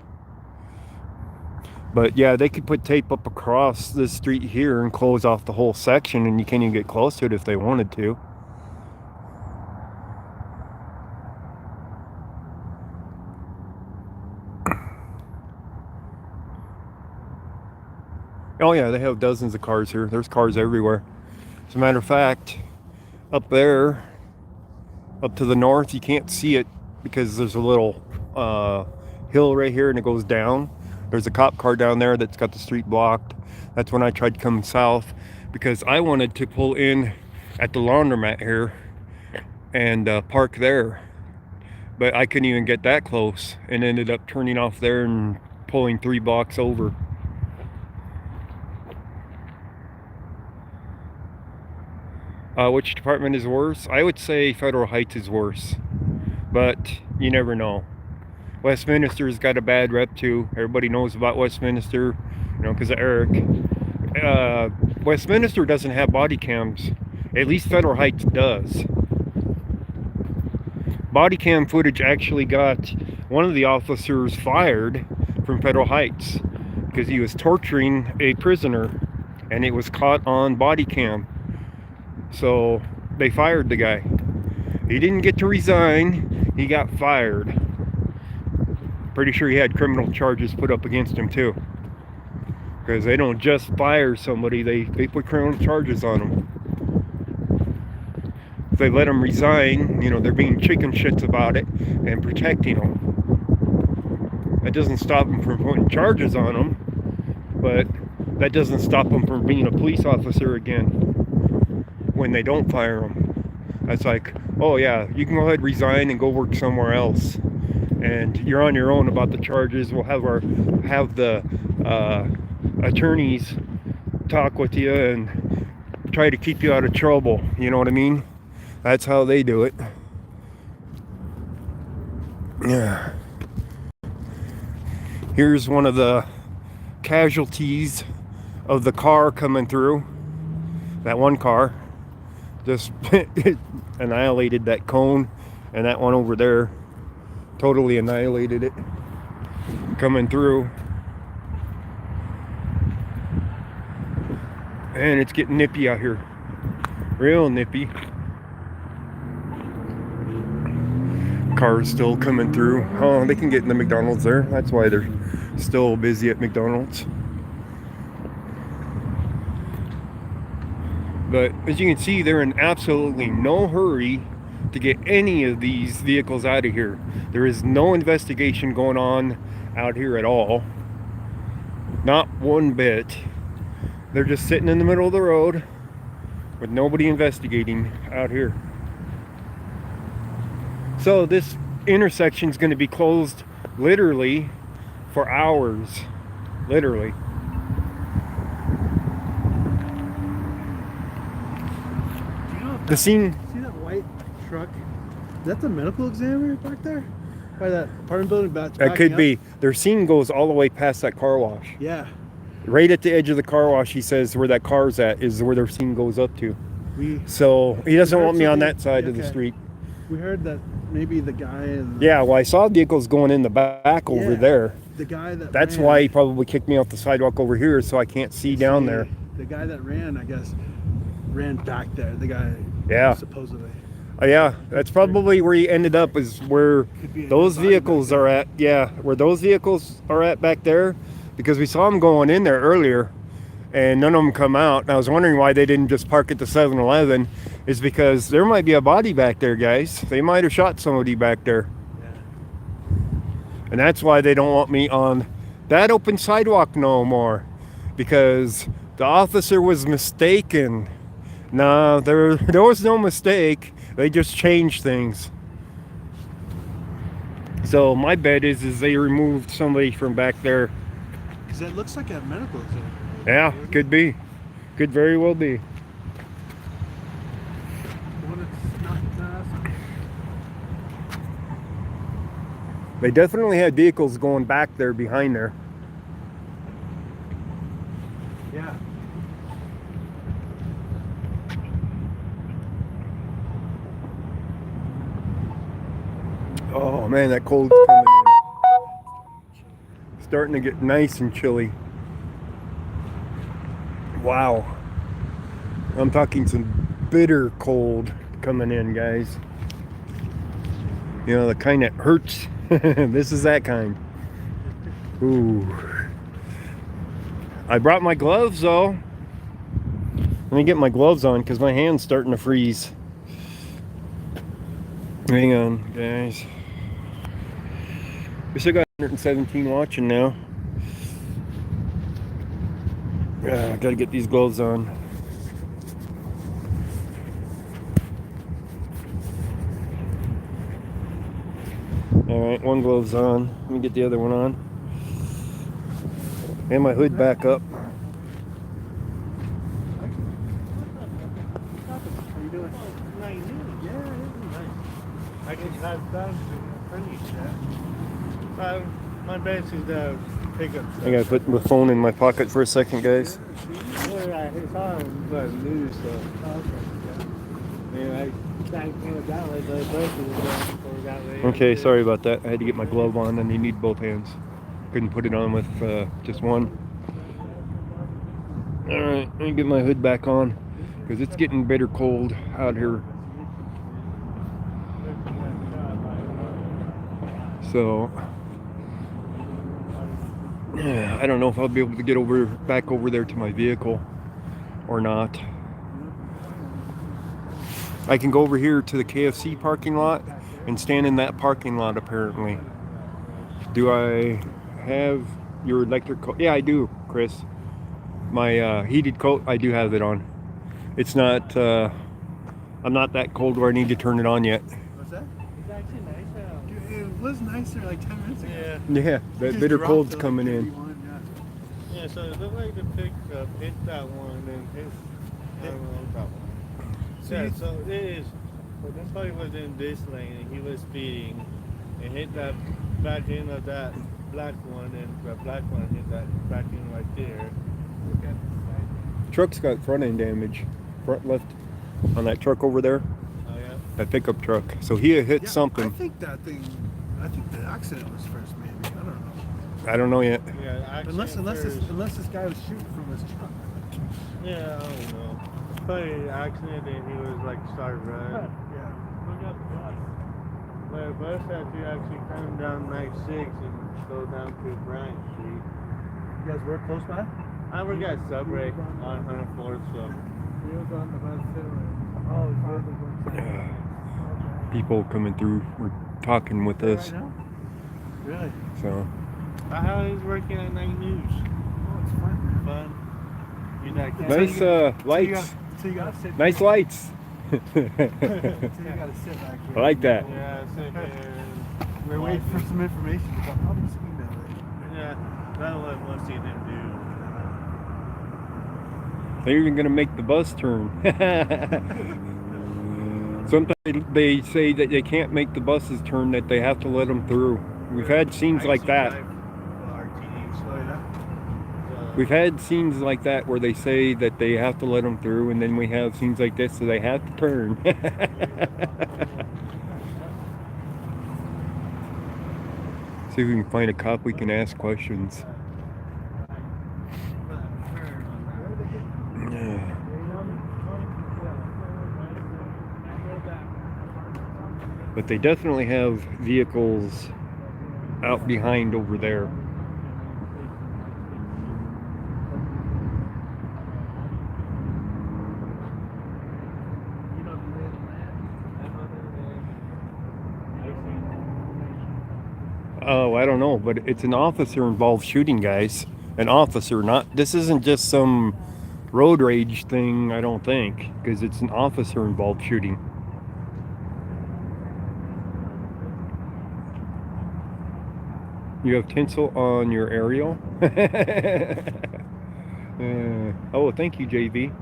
But yeah, they could put tape up across this street here and close off the whole section, and you can't even get close to it if they wanted to. Oh yeah, they have dozens of cars here. There's cars everywhere. As a matter of fact, up there, up to the north, you can't see it because there's a little hill right here and it goes down. There's a cop car down there that's got the street blocked. That's when I tried coming south because I wanted to pull in at the laundromat here and park there. But I couldn't even get that close and ended up turning off there and pulling 3 blocks over. Which department is worse? I would say Federal Heights is worse, but you never know. Westminster's got a bad rep too. Everybody knows about Westminster, you know, because of Eric. Westminster doesn't have body cams. At least Federal Heights does. Body cam footage actually got one of the officers fired from Federal Heights because he was torturing a prisoner and it was caught on body cam. So they fired the guy. He didn't get to resign, he got fired. Pretty sure he had criminal charges put up against him too. Because they don't just fire somebody, they put criminal charges on them. If they let him resign, you know, they're being chicken shits about it and protecting him. That doesn't stop them from putting charges on him, but that doesn't stop them from being a police officer again when they don't fire them. That's like, oh yeah, you can go ahead, resign and go work somewhere else. And you're on your own about the charges. We'll have the attorneys talk with you and try to keep you out of trouble. You know what I mean? That's how they do it. Yeah. Here's one of the casualties of the car coming through. That one car just annihilated that cone, and that one over there totally annihilated it coming through. And it's getting nippy out here. Real nippy. Cars still coming through. Oh, they can get in the McDonald's there. That's why they're still busy at McDonald's. But as you can see, they're in absolutely no hurry to get any of these vehicles out of here. There is no investigation going on out here at all. Not one bit. They're just sitting in the middle of the road with nobody investigating out here. So this intersection is going to be closed literally for hours. Literally. The scene. See that white truck? Is that the medical examiner back there? By that apartment building back? That could be. Their scene goes all the way past that car wash. Yeah. Right at the edge of the car wash, he says where that car's at is where their scene goes up to. So he doesn't want me on that side of the street. We heard that maybe the guy in the, Yeah, well, I saw vehicles going in the back over there. The guy that That's ran, why he probably kicked me off the sidewalk over here so I can't see down there. The guy that ran, I guess, ran back there. The guy, Yeah. supposedly. Yeah, that's probably where he ended up, is where be a those body vehicles back are at. Yeah, where those vehicles are at back there, because we saw them going in there earlier and none of them come out. And I was wondering why they didn't just park at the 7-Eleven, is because there might be a body back there, guys. They might have shot somebody back there. And that's why they don't want me on that open sidewalk no more, because the officer was mistaken. No, there was no mistake. They just changed things. So my bet is they removed somebody from back there. Because it looks like a medical examiner. Yeah, could be. Could very well be. What it's not They definitely had vehicles going back there behind there. Yeah. Oh man, that cold's coming in. Starting to get nice and chilly. Wow. I'm talking some bitter cold coming in, guys. You know, the kind that hurts. This is that kind. Ooh. I brought my gloves though. Let me get my gloves on because my hand's starting to freeze. Hang on, guys. We still got 117 watching now. I gotta get these gloves on. Alright, one glove's on. Let me get the other one on. And my hood back up. How you doing? Yeah, it is nice. I can have done furnish that. My best is the pickup. I gotta put my phone in my pocket for a second, guys. It's on the news stuff. Yeah, I can't that way, the bus is that way. Okay, sorry about that. I had to get my glove on and you need both hands. Couldn't put it on with just one. Alright, let me get my hood back on because it's getting bitter cold out here. So, yeah, I don't know if I'll be able to get back over there to my vehicle or not. I can go over here to the KFC parking lot and stand in that parking lot apparently. Do I have your electric coat? Yeah, I do, Chris. My heated coat, I do have it on. It's not, I'm not that cold where I need to turn it on yet. What's that? It's actually nice out. It was nicer like 10 minutes ago. Yeah. Yeah, that bitter cold's coming in. Yeah, so it looked like the pickup hit that one and hit that one. Yeah, so it is. But somebody was in this lane and he was speeding and hit that back end of that black one, and the black one hit that back end right there. Truck's got front end damage, front left on that truck over there, Oh yeah. that pickup truck. So he had hit I something. think the accident was first, maybe. I don't know. I don't know yet. Yeah. Unless Accident this guy was shooting from his truck. Yeah, I don't know. Probably accident, and he was like started running. Yeah. But a bus had to actually come down 96 and go down to Bryant Street. You guys work close by? I work at Subway on 104th, so. He was on the bus too. Oh, People coming through were talking with us. Right now? Really? So How is working at night news? Oh, it's fun. Fun. You like that? nice lights. So you gotta sit. Nice lights. So you gotta sit back here. I like that. Yeah, sit there. We're waiting for some information. I'll just email it. Yeah, that's what we'll see them They're even gonna make the bus turn. Sometimes they say that they can't make the buses turn, that they have to let them through. We've had scenes like that. We've had scenes like that where they say that they have to let them through, and then we have scenes like this, so they have to turn. See if we can find a cop we can ask questions. But they definitely have vehicles out behind over there. Oh, I don't know, but it's an officer involved shooting, guys. An officer, not, this isn't just some road rage thing, I don't think, because it's an officer involved shooting. You have tinsel on your aerial? Oh, thank you, JV.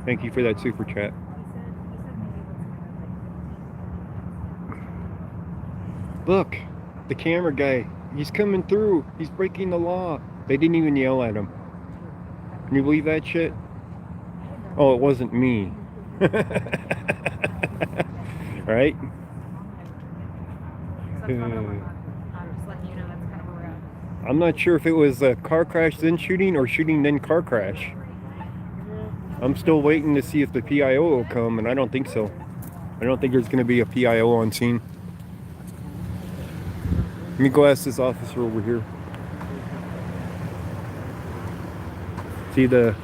Thank you for that super chat. Look, the camera guy, he's coming through. He's breaking the law. They didn't even yell at him. Can you believe that shit? Oh, it wasn't me. Right? I'm not sure if it was a car crash then shooting or shooting then car crash. I'm still waiting to see if the PIO will come, and I don't think so. I don't think there's going to be a PIO on scene. Let me go ask this officer over here. See, the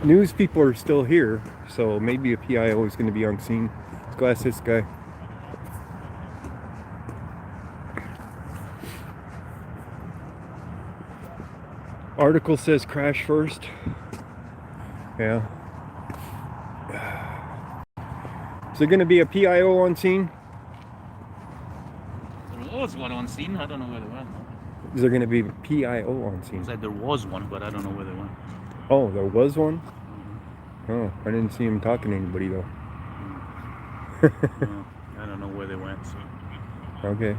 news people are still here, so maybe a PIO is going to be on scene. Let's go ask this guy. Article says crash first. Yeah. Is there going to be a PIO on scene? There was one on scene. I don't know where they went. Is there going to be a PIO on scene? Said there was one, but I don't know where they went. Oh, there was one? Oh, I didn't see him talking to anybody though. No, I don't know where they went. So. Okay.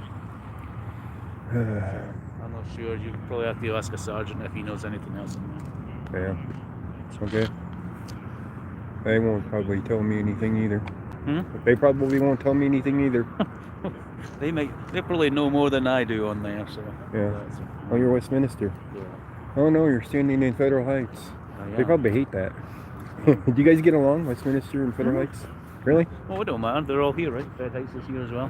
I'm not sure. You probably have to ask a sergeant if he knows anything else. Yeah. Okay. They won't probably tell me anything either. They probably won't tell me anything either. They probably know more than I do on there. So. Yeah. Oh, you're Westminster. Yeah. Oh no, you're standing in Federal Heights. Yeah. They probably hate that. Do you guys get along, Westminster and Federal Heights? Really? Well, we don't mind. They're all here, right? Fed Heights is here as well.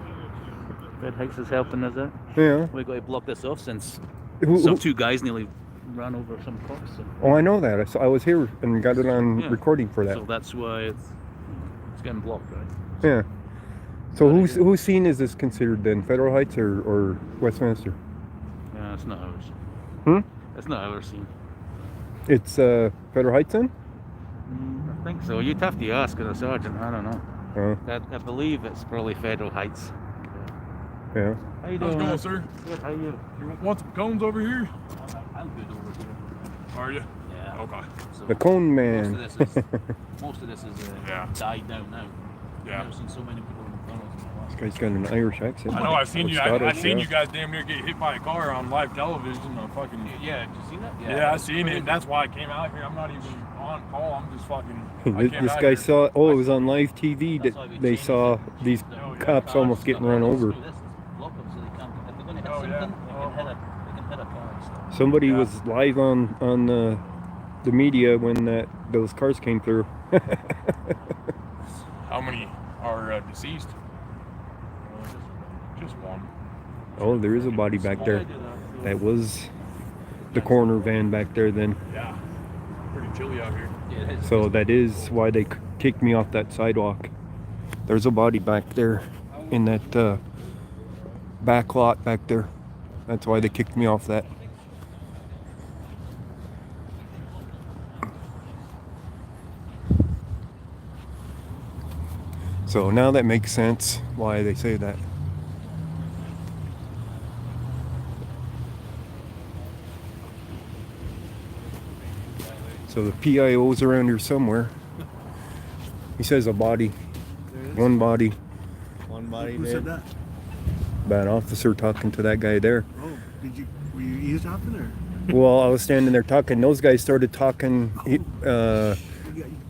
Fed Heights is helping us out. Yeah. We've got to block this off since Who- two guys nearly ran over some cops. So. Oh, I know that. I was here and got it on Yeah. recording for that. So that's why it's getting blocked, right? Yeah. So whose scene is this considered then? Federal Heights or Westminster? Yeah, it's not ours. It's not our scene. It's Federal Heights then? I think so. You'd have to ask the sergeant. I don't know. Oh, I believe it's probably Federal Heights. yeah. How you How's doing, it going, man? sir? Good. How you? You want some cones over here? I'm good over here. Are you? Yeah. Okay. So The Cone most Man. of this is Yeah. died down now. Yeah. I've never seen so many people in McDonald's in my This guy's got an Irish accent. I know. I've seen Or you. Scottish, I've seen yeah. you guys damn near get hit by a car on live television. On fucking. Yeah, did you see that? Yeah, I seen it. That's why I came out here. I'm not even on call. I'm just fucking. I came This out guy here. saw. Oh, it was on live TV that they saw these cops almost getting run over. Oh, yeah. Somebody Yeah. was live on the media when those cars came through. How many are deceased? Just one. Oh, there is a body back there. That was the coroner van back there then. Yeah. Pretty chilly out here. So that is why they kicked me off that sidewalk. There's a body back there in that back lot back there. That's why they kicked me off that. So now that makes sense why they say that. So the PIO's around here somewhere. He says a body. There it is. One body. One body Who said that? By an officer talking to that guy there. Oh, were you eavesdropping or? Well, I was standing there talking. Those guys started talking. You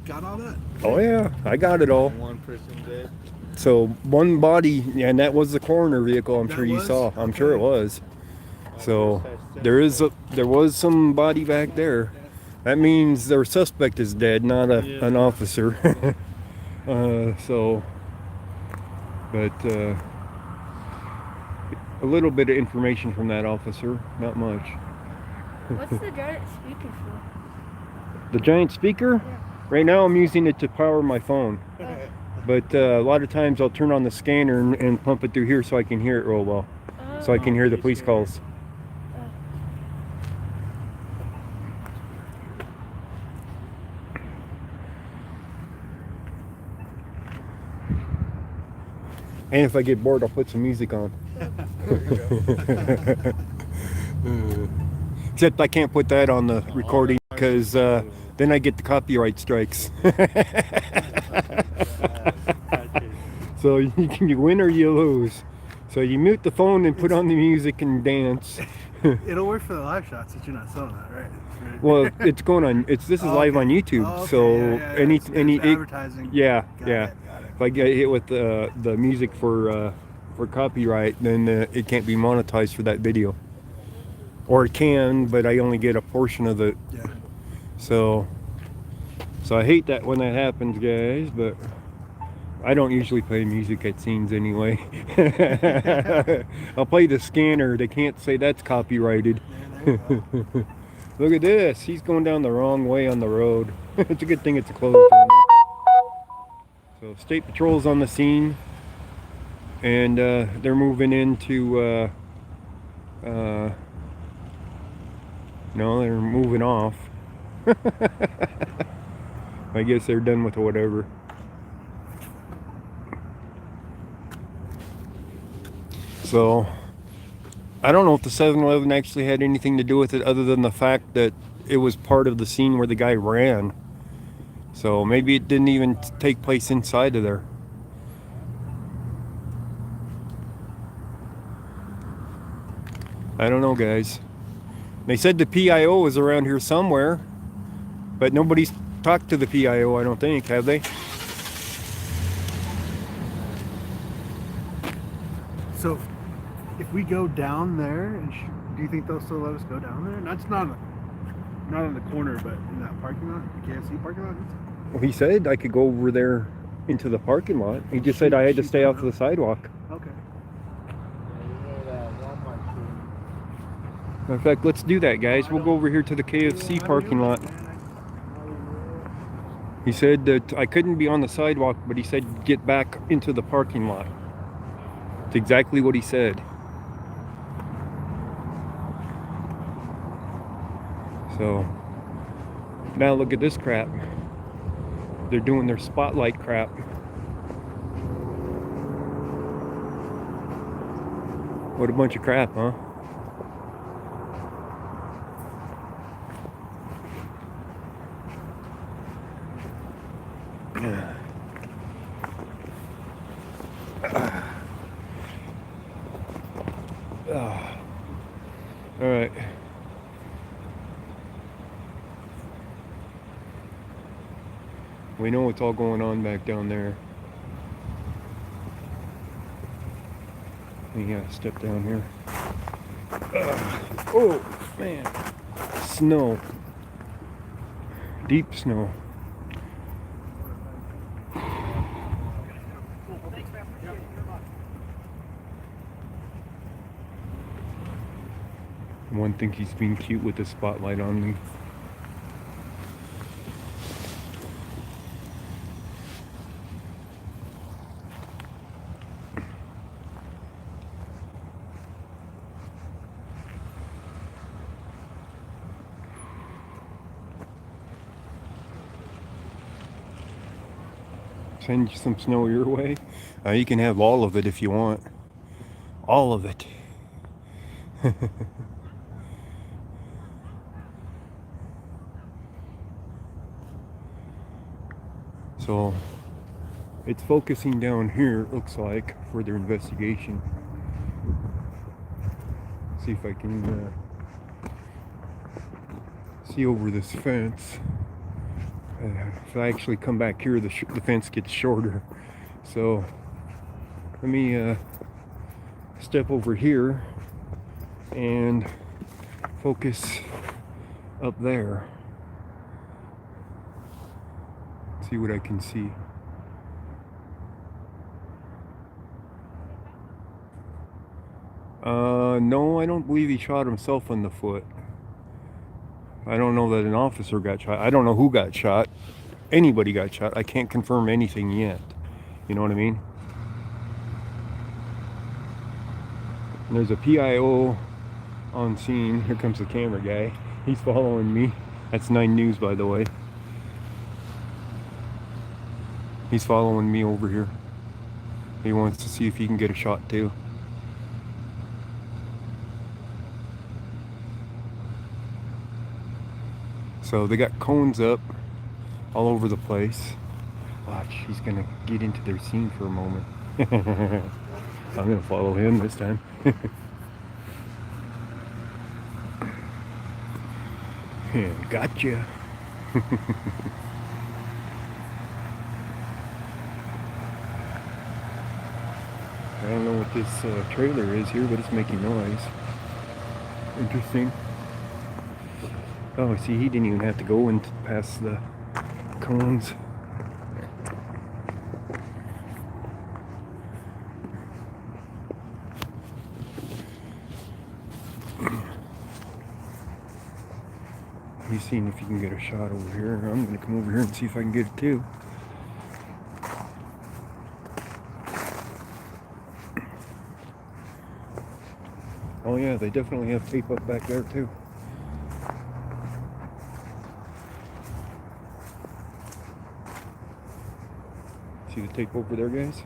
got all that? Oh yeah, I got it all. One person dead. So one body, and that was the coroner vehicle. I'm That sure you was? saw. I'm sure it Okay. was. So there was some body back there. That means their suspect is dead, not an officer. But a little bit of information from that officer, not much. What's the giant speaker for? The giant speaker? Yeah. Right now I'm using it to power my phone. Oh. But a lot of times I'll turn on the scanner and pump it through here so I can hear it real well. So I can hear the police calls. And if I get bored, I'll put some music on. Except I can't put that on the recording because then I get the copyright strikes. So you win or you lose. So you mute the phone and put on the music and dance. It'll work for the live shots that you're not selling that, right? Well, it's going on. This is live on YouTube. Oh, okay. So Yeah. any So any there's advertising. yeah. Got Yeah. it, got it. If I get hit with the music for copyright, then it can't be monetized for that video. Or it can, but I only get a portion of it. Yeah. So I hate that when that happens, guys. But I don't usually play music at scenes anyway. I'll play the scanner. They can't say that's copyrighted. Yeah, there you go. Look at this. He's going down the wrong way on the road. It's a good thing it's a closed tunnel. So State Patrol's on the scene, and they're moving into. No, they're moving off. I guess they're done with whatever. So I don't know if the 7-Eleven actually had anything to do with it other than the fact that it was part of the scene where the guy ran. So maybe it didn't even take place inside of there. I don't know, guys. They said the PIO was around here somewhere, but nobody's talked to the PIO, I don't think, have they? So, if we go down there, and do you think they'll still let us go down there? That's not on the corner, but in that parking lot, the KFC parking lot. Well, he said I could go over there into the parking lot. He just said I had to stay off the sidewalk. Okay. In fact, let's do that, guys. We'll go over here to the KFC parking lot. He said that I couldn't be on the sidewalk, but he said get back into the parking lot. It's exactly what he said. So now look at this crap. They're doing their spotlight crap. What a bunch of crap, huh? We know what's all going on back down there. We gotta step down here. Oh, man. Snow. Deep snow. One think he's being cute with the spotlight on me. Send you some snow your way. You can have all of it if you want. All of it. So it's focusing down here, it looks like, for their investigation. See if I can see over this fence. If I actually come back here, the fence gets shorter. So let me step over here and focus up there. See what I can see. No, I don't believe he shot himself in the foot. I don't know that an officer got shot. I don't know who got shot. Anybody got shot. I can't confirm anything yet. You know what I mean? And there's a PIO on scene. Here comes the camera guy. He's following me. That's 9 News, by the way. He's following me over here. He wants to see if he can get a shot too. So they got cones up all over the place. Watch, he's gonna get into their scene for a moment. I'm gonna follow him this time. And gotcha. I don't know what this trailer is here, but it's making noise. Interesting. Oh, see, he didn't even have to go in past the cones. He's seeing if he can get a shot over here. I'm gonna come over here and see if I can get it too. Oh yeah, they definitely have tape up back there too. See the tape over there, guys?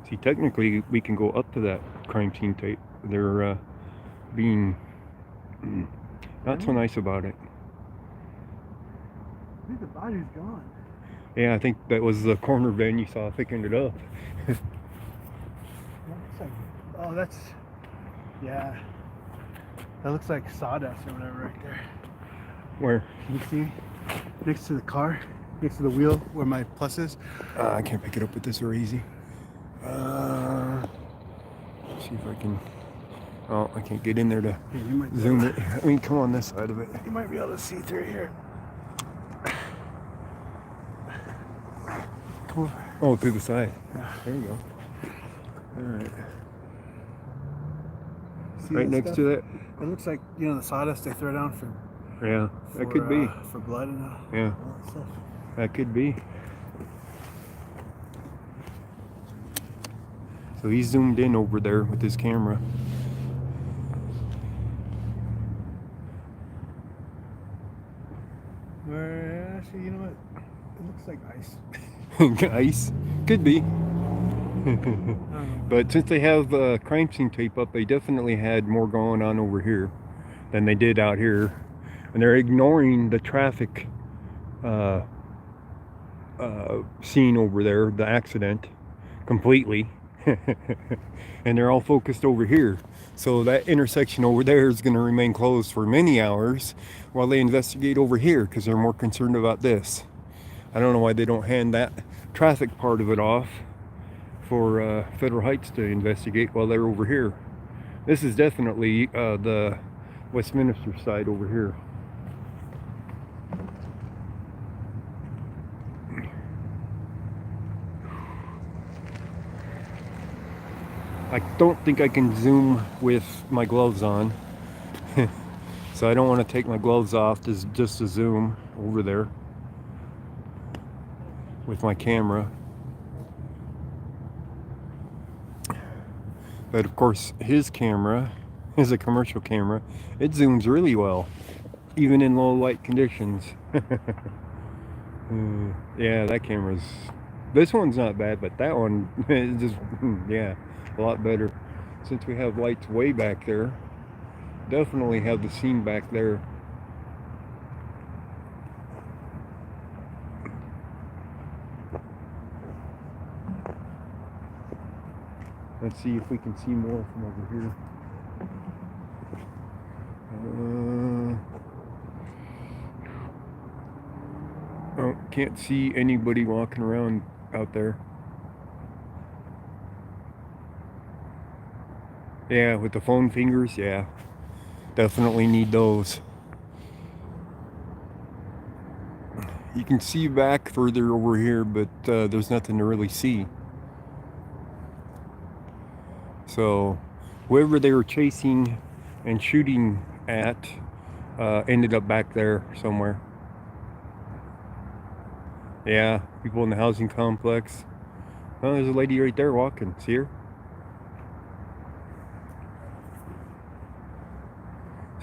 See, technically, we can go up to that crime scene tape. They're being not so nice about it. I think the body's gone. Yeah, I think that was the corner van you saw picking it up. Looks like, oh, that's, yeah. That looks like sawdust or whatever right there. Where? Can you see? Next to the car, next to the wheel where my plus is. I can't pick it up with this or easy. See if I can. Oh, I can't get in there to Yeah, you might zoom it. I mean, come on this side of it. You might be able to see through here. Come over. Oh, through the side. Yeah. There you go. All right. See Right that next stuff? to that. It looks like, you know, the sawdust they throw down for Yeah, that could be. for blood and Yeah, all that stuff. that could be. So he's zoomed in over there with his camera. Where actually, you know what? It looks like ice. Ice? Could be. I don't know. But since they have crime scene tape up, they definitely had more going on over here than they did out here. And they're ignoring the traffic scene over there, the accident, completely. And they're all focused over here. So that intersection over there is going to remain closed for many hours while they investigate over here because they're more concerned about this. I don't know why they don't hand that traffic part of it off for Federal Heights to investigate while they're over here. This is definitely the Westminster side over here. I don't think I can zoom with my gloves on. So I don't want to take my gloves off just to zoom over there with my camera. But of course his camera is a commercial camera. It zooms really well, even in low light conditions. Yeah, that camera's... This one's not bad, but that one is just, yeah, a lot better. Since we have lights way back there, definitely have the scene back there. Let's see if we can see more from over here. Oh, can't see anybody walking around out there. Yeah, with the phone fingers, yeah. Definitely need those. You can see back further over here, but there's nothing to really see. So, whoever they were chasing and shooting at ended up back there somewhere. Yeah, people in the housing complex. Oh, there's a lady right there walking. See her?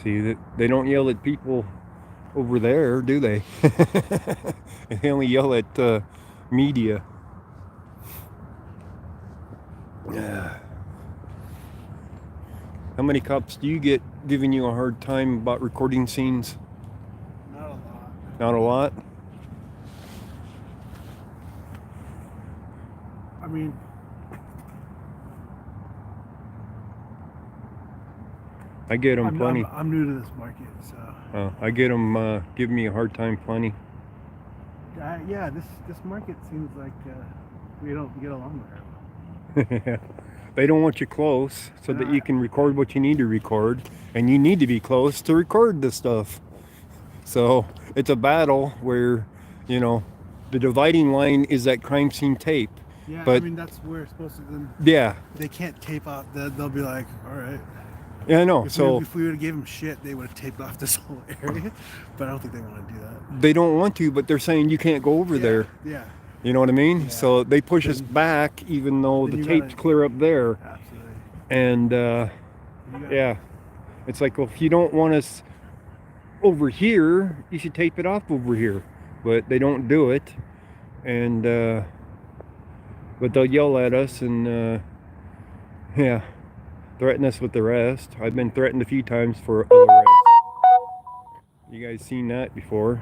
See, they don't yell at people over there, do they? They only yell at media. Yeah. How many cops do you get giving you a hard time about recording scenes? Not a lot. Not a lot? I mean, I get them plenty. I'm new to this market, so I get them giving me a hard time plenty. yeah, this market seems like we don't get along very well. They don't want you close so that you can record what you need to record, and you need to be close to record this stuff. So it's a battle where, you know, the dividing line is that crime scene tape. Yeah, but I mean that's where it's supposed to. Then yeah, they can't tape out. They'll be like, all right. yeah, I know. If So if we would have gave them shit, they would have taped off this whole area. But I don't think they want to do that. they don't want to, but they're saying you can't go over there. Yeah. You know what I mean? Yeah. So they push us Then- back, even though then the you tape's gotta- clear up there. Absolutely. And You gotta- yeah, it's like, well, if you don't want us over here, you should tape it off over here. But they don't do it, and but they'll yell at us and yeah, threaten us with arrest. I've been threatened a few times for arrest. You guys seen that before?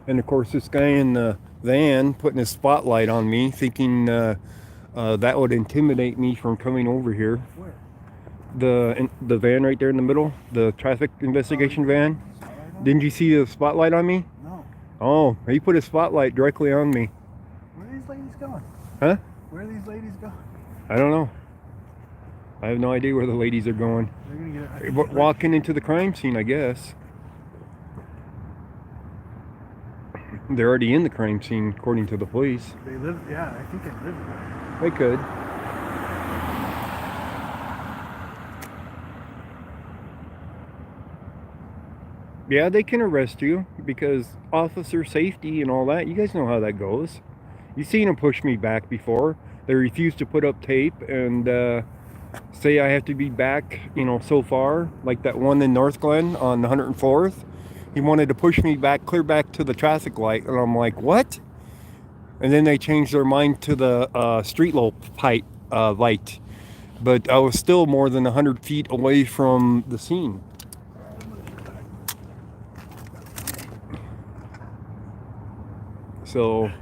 And of course, this guy in the van putting his spotlight on me, thinking that would intimidate me from coming over here. Where? The van right there in the middle, the traffic investigation van. Didn't you see the spotlight on me? No. Oh, he put his spotlight directly on me. Where are these ladies going? Huh? Where are these ladies going? I don't know. I have no idea where the ladies are going. They're gonna get. Walking into the crime scene, I guess. They're already in the crime scene, according to the police. They live. Yeah, I think they live there. They could. Yeah, they can arrest you because officer safety and all that. You guys know how that goes. You've seen them push me back before. They refuse to put up tape and say I have to be back, you know, so far. Like that one in North Glen on 104th. He wanted to push me back, clear back to the traffic light. And I'm like, what? And then they changed their mind to the street light. But I was still more than 100 feet away from the scene. So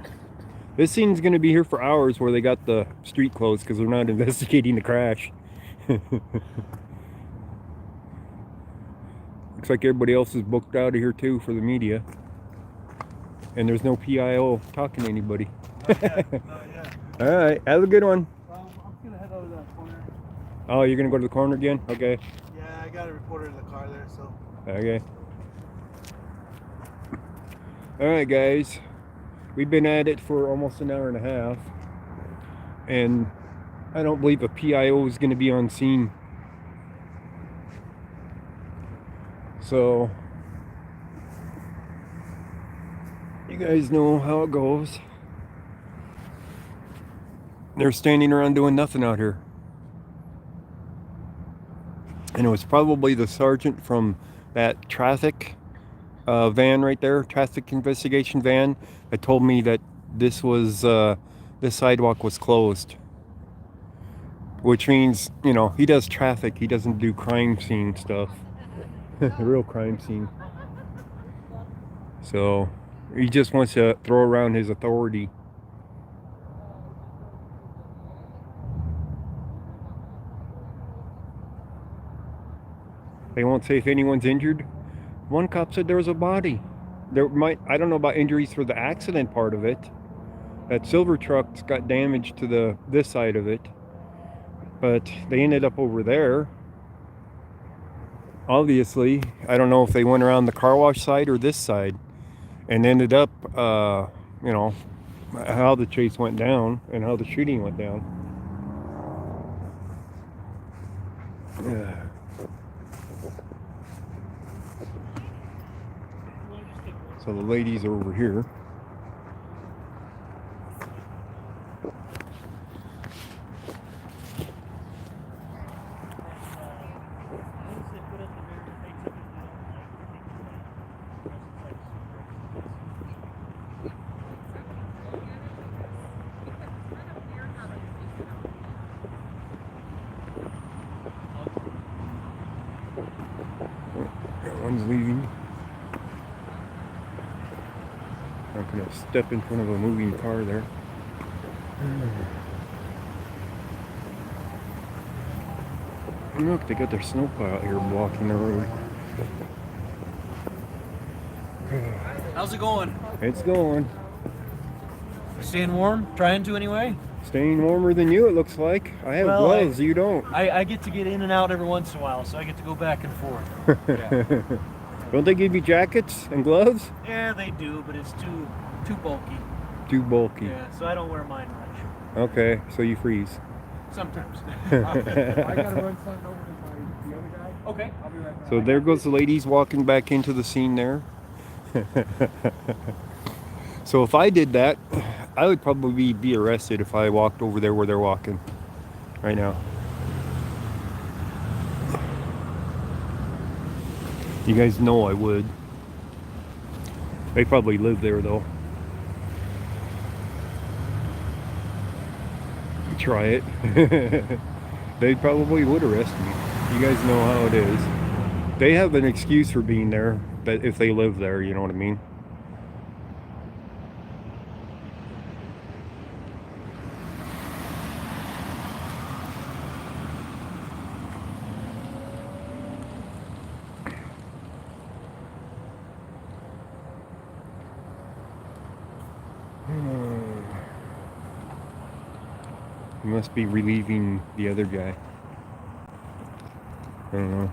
This scene's gonna be here for hours where they got the street closed because they're not investigating the crash. Looks like everybody else is booked out of here too for the media. And there's no PIO talking to anybody. Not yet. Not yet. Alright, have a good one. I'm gonna head over to that corner. Oh, you're gonna go to the corner again? Okay. Yeah, I got a reporter in the car there, so. Okay. Alright guys. We've been at it for almost an hour and a half. And I don't believe a PIO is gonna be on scene. So you guys know how it goes. They're standing around doing nothing out here. And it was probably the sergeant from that traffic van right there, traffic investigation van, that told me that this was this sidewalk was closed. Which means, you know, he does traffic, he doesn't do crime scene stuff. Real crime scene. So he just wants to throw around his authority. They won't say if anyone's injured. One cop said there was a body. There might, I don't know about injuries for the accident part of it. That silver truck's got damage to this side of it. But they ended up over there. Obviously, I don't know if they went around the car wash side or this side. And ended up, you know, how the chase went down and how the shooting went down. Yeah. So the ladies are over here. That one's leaving. I'm gonna step in front of a moving car there. Look, they got their snowplow out here blocking the road. How's it going? It's going. Staying warm? Trying to anyway? Staying warmer than you, it looks like. I have Well, gloves, you don't. I get to get in and out every once in a while, so I get to go back and forth. Yeah, Don't they give you jackets and gloves? yeah they do, but it's too bulky. Too bulky. Yeah, so I don't wear mine much. Okay, so you freeze. Sometimes. I gotta run something over to the other guy. Okay, I'll be right back. So there goes the ladies walking back into the scene there. So if I did that, I would probably be arrested if I walked over there where they're walking right now. You guys know I would. They probably live there though. Try it. They probably would arrest me. You guys know how it is. They have an excuse for being there, but if they live there, you know what I mean? He must be relieving the other guy. I don't know.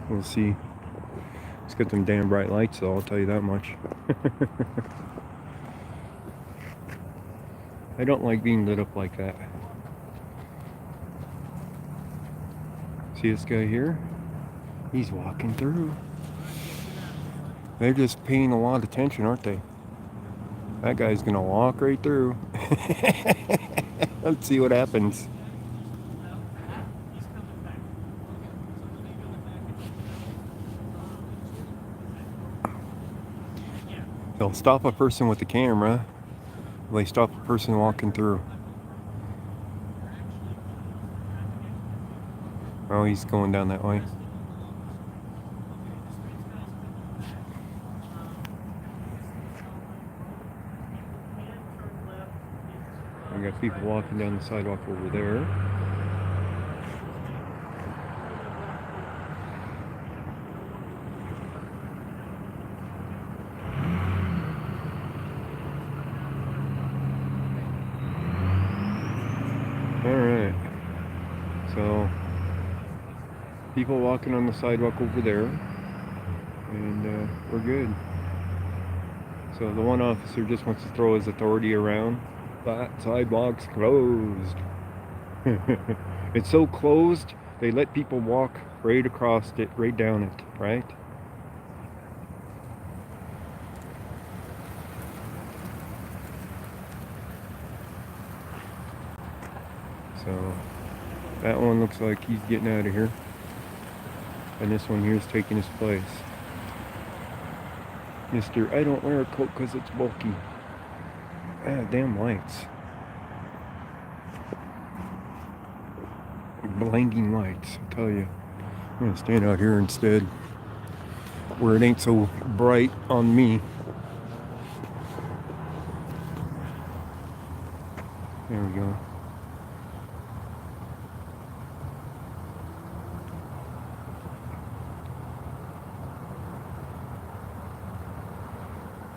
We'll see. It's got them damn bright lights though, I'll tell you that much. I don't like being lit up like that. See this guy here? He's walking through. They're just paying a lot of attention, aren't they? That guy's gonna walk right through. Let's see what happens. They'll stop a person with the camera. They stop a person walking through. Oh, he's going down that way. people walking down the sidewalk over there. Alright. So, people walking on the sidewalk over there. And we're good. So the one officer just wants to throw his authority around. That sidewalk's closed. It's so closed, they let people walk right across it, right down it, right? So that one looks like he's getting out of here. And this one here is taking his place. Mr. I don't wear a coat because it's bulky. Ah, damn lights. Blinding lights, I tell you. I'm gonna stand out here instead, where it ain't so bright on me. There we go.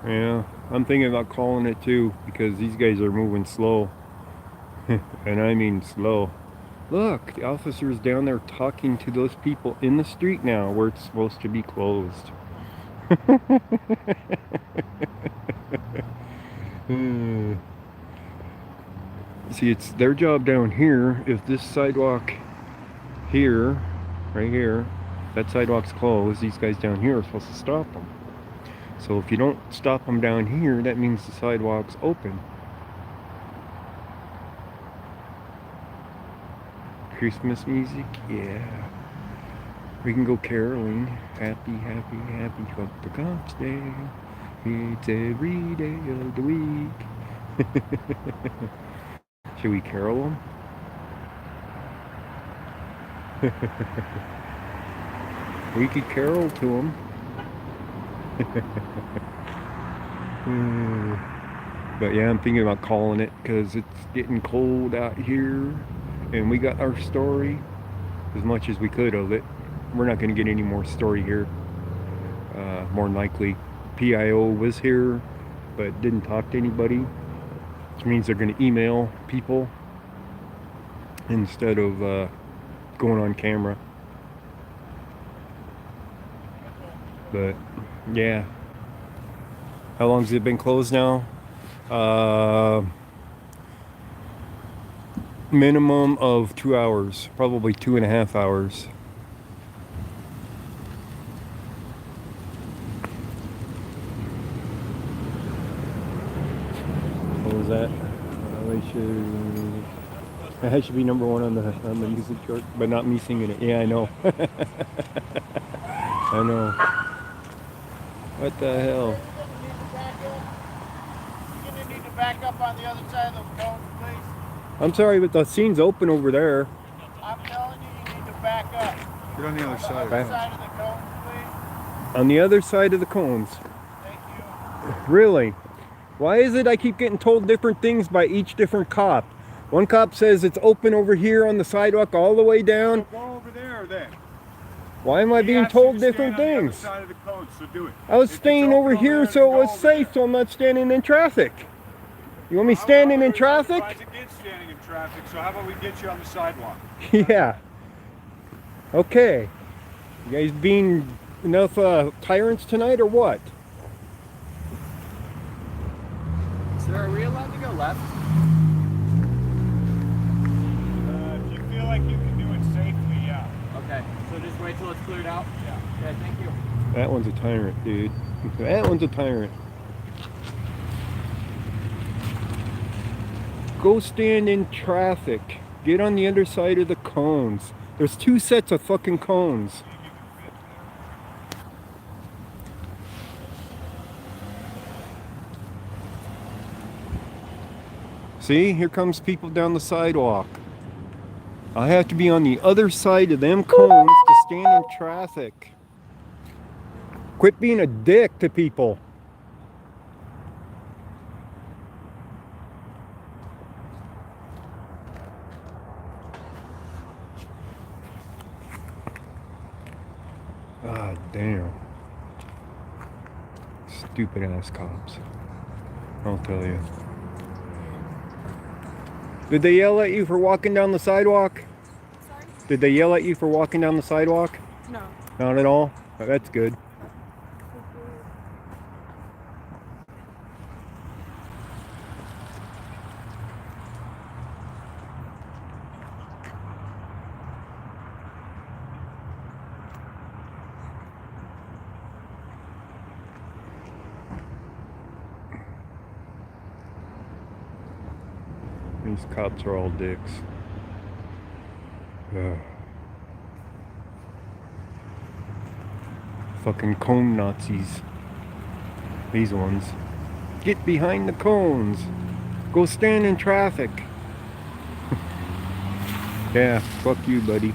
Yeah, I'm thinking about calling it too, because these guys are moving slow. And I mean slow. Look, the officer's down there talking to those people in the street now, where it's supposed to be closed. See, it's their job down here. If this sidewalk here, right here, that sidewalk's closed, these guys down here are supposed to stop them. So if you don't stop them down here, that means the sidewalk's open. Christmas music, yeah. We can go caroling. Happy, happy, happy Fuck the Cops Day. It's every day of the week. Should we carol them? We could carol to them. But yeah, I'm thinking about calling it because it's getting cold out here. And we got our story as much as we could of it. We're not going to get any more story here. More than likely, PIO was here but didn't talk to anybody, which means they're going to email people instead of going on camera. But yeah, how long has it been closed now? Minimum of 2 hours, probably 2.5 hours. What was that? That should be number one on the music chart, but not me singing it. Yeah, I know. I know. What the hell? You're gonna need to back up on the other side of those cones, please. I'm sorry, but the scene's open over there. I'm telling you, you need to back up. Get on the other side. Other side of the cones, please. On the other side of the cones. Thank you. Really? Why is it I keep getting told different things by each different cop? One cop says it's open over here on the sidewalk all the way down. Go over there then. Why am I being told different things? Side of the code, so do it. I was staying over here so it was safe, so I'm not standing in traffic. You want me standing in traffic? It's against standing in traffic, so how about we get you on the sidewalk? Yeah. Okay. You guys being enough tyrants tonight or what? Sir, are we allowed to go left? If you feel like you can do it safely, yeah. Okay, so just wait till it's cleared out? Yeah. Okay, thank you. That one's a tyrant, dude. That one's a tyrant. Go stand in traffic. Get on the other side of the cones. There's 2 sets of fucking cones. See, here comes people down the sidewalk. I have to be on the other side of them cones to stand in traffic. Quit being a dick to people. God damn. Stupid ass cops. I'll tell you. Did they yell at you for walking down the sidewalk? Sorry? Did they yell at you for walking down the sidewalk? No. Not at all? Oh, that's good. These cops are all dicks. Ugh. Fucking cone Nazis. These ones. Get behind the cones. Go stand in traffic. Yeah, fuck you, buddy.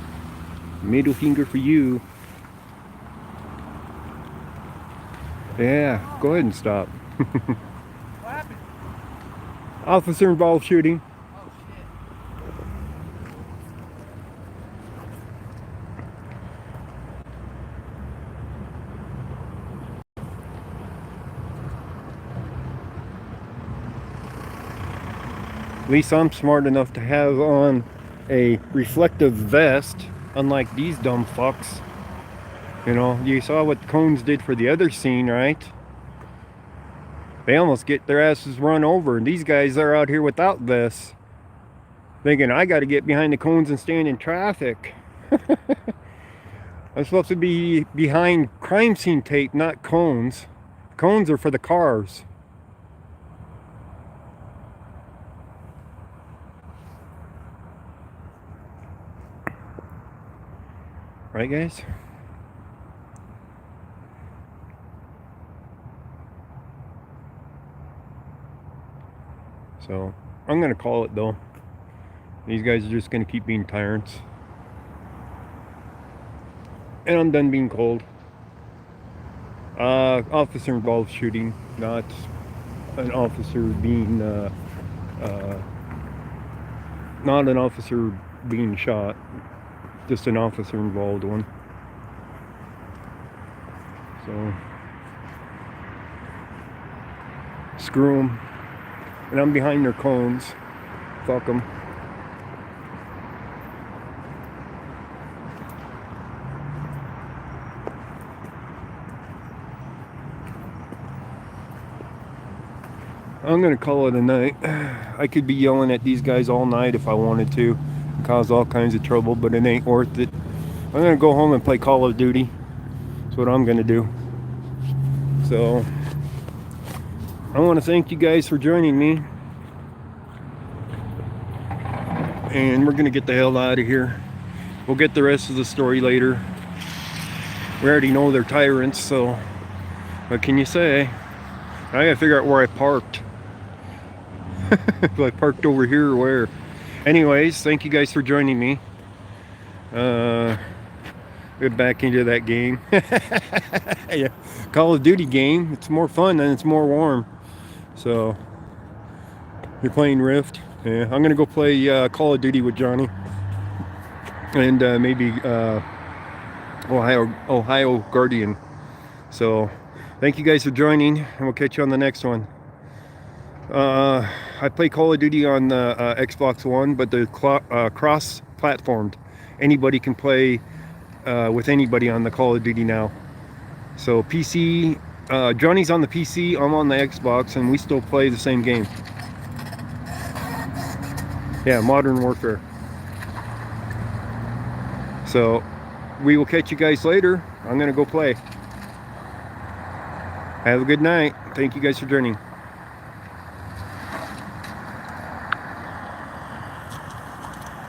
Middle finger for you. Yeah, go ahead and stop. What happened? Officer involved shooting. Oh shit. At least I'm smart enough to have on a reflective vest, unlike these dumb fucks. You know, you saw what the cones did for the other scene, right? They almost get their asses run over, and these guys are out here without vests, thinking I got to get behind the cones and stand in traffic. I'm supposed to be behind crime scene tape, not cones. Cones are for the cars. Right, guys? So, I'm gonna call it though. These guys are just gonna keep being tyrants. And I'm done being cold. Officer involved shooting, not an officer being, not an officer being shot. Just an officer involved one. So, screw them. And I'm behind their cones. Fuck them. I'm gonna call it a night. I could be yelling at these guys all night if I wanted to, and cause all kinds of trouble, but it ain't worth it. I'm gonna go home and play Call of Duty. That's what I'm gonna do. So, I want to thank you guys for joining me. And we're gonna get the hell out of here. We'll get the rest of the story later. We already know they're tyrants, so what can you say? I gotta figure out where I parked. If I parked over here or where. Anyways, thank you guys for joining me. Get back into that game. Yeah, Call of Duty game. It's more fun and it's more warm. So, you're playing Rift. Yeah, I'm gonna go play Call of Duty with Johnny. And maybe Ohio Guardian. So, thank you guys for joining, and we'll catch you on the next one. I play Call of Duty on Xbox One, but the cross-platformed. Anybody can play with anybody on the Call of Duty now. So PC, Johnny's on the PC, I'm on the Xbox, and we still play the same game. Yeah, Modern Warfare. So we will catch you guys later. I'm gonna go play. Have a good night. Thank you guys for joining.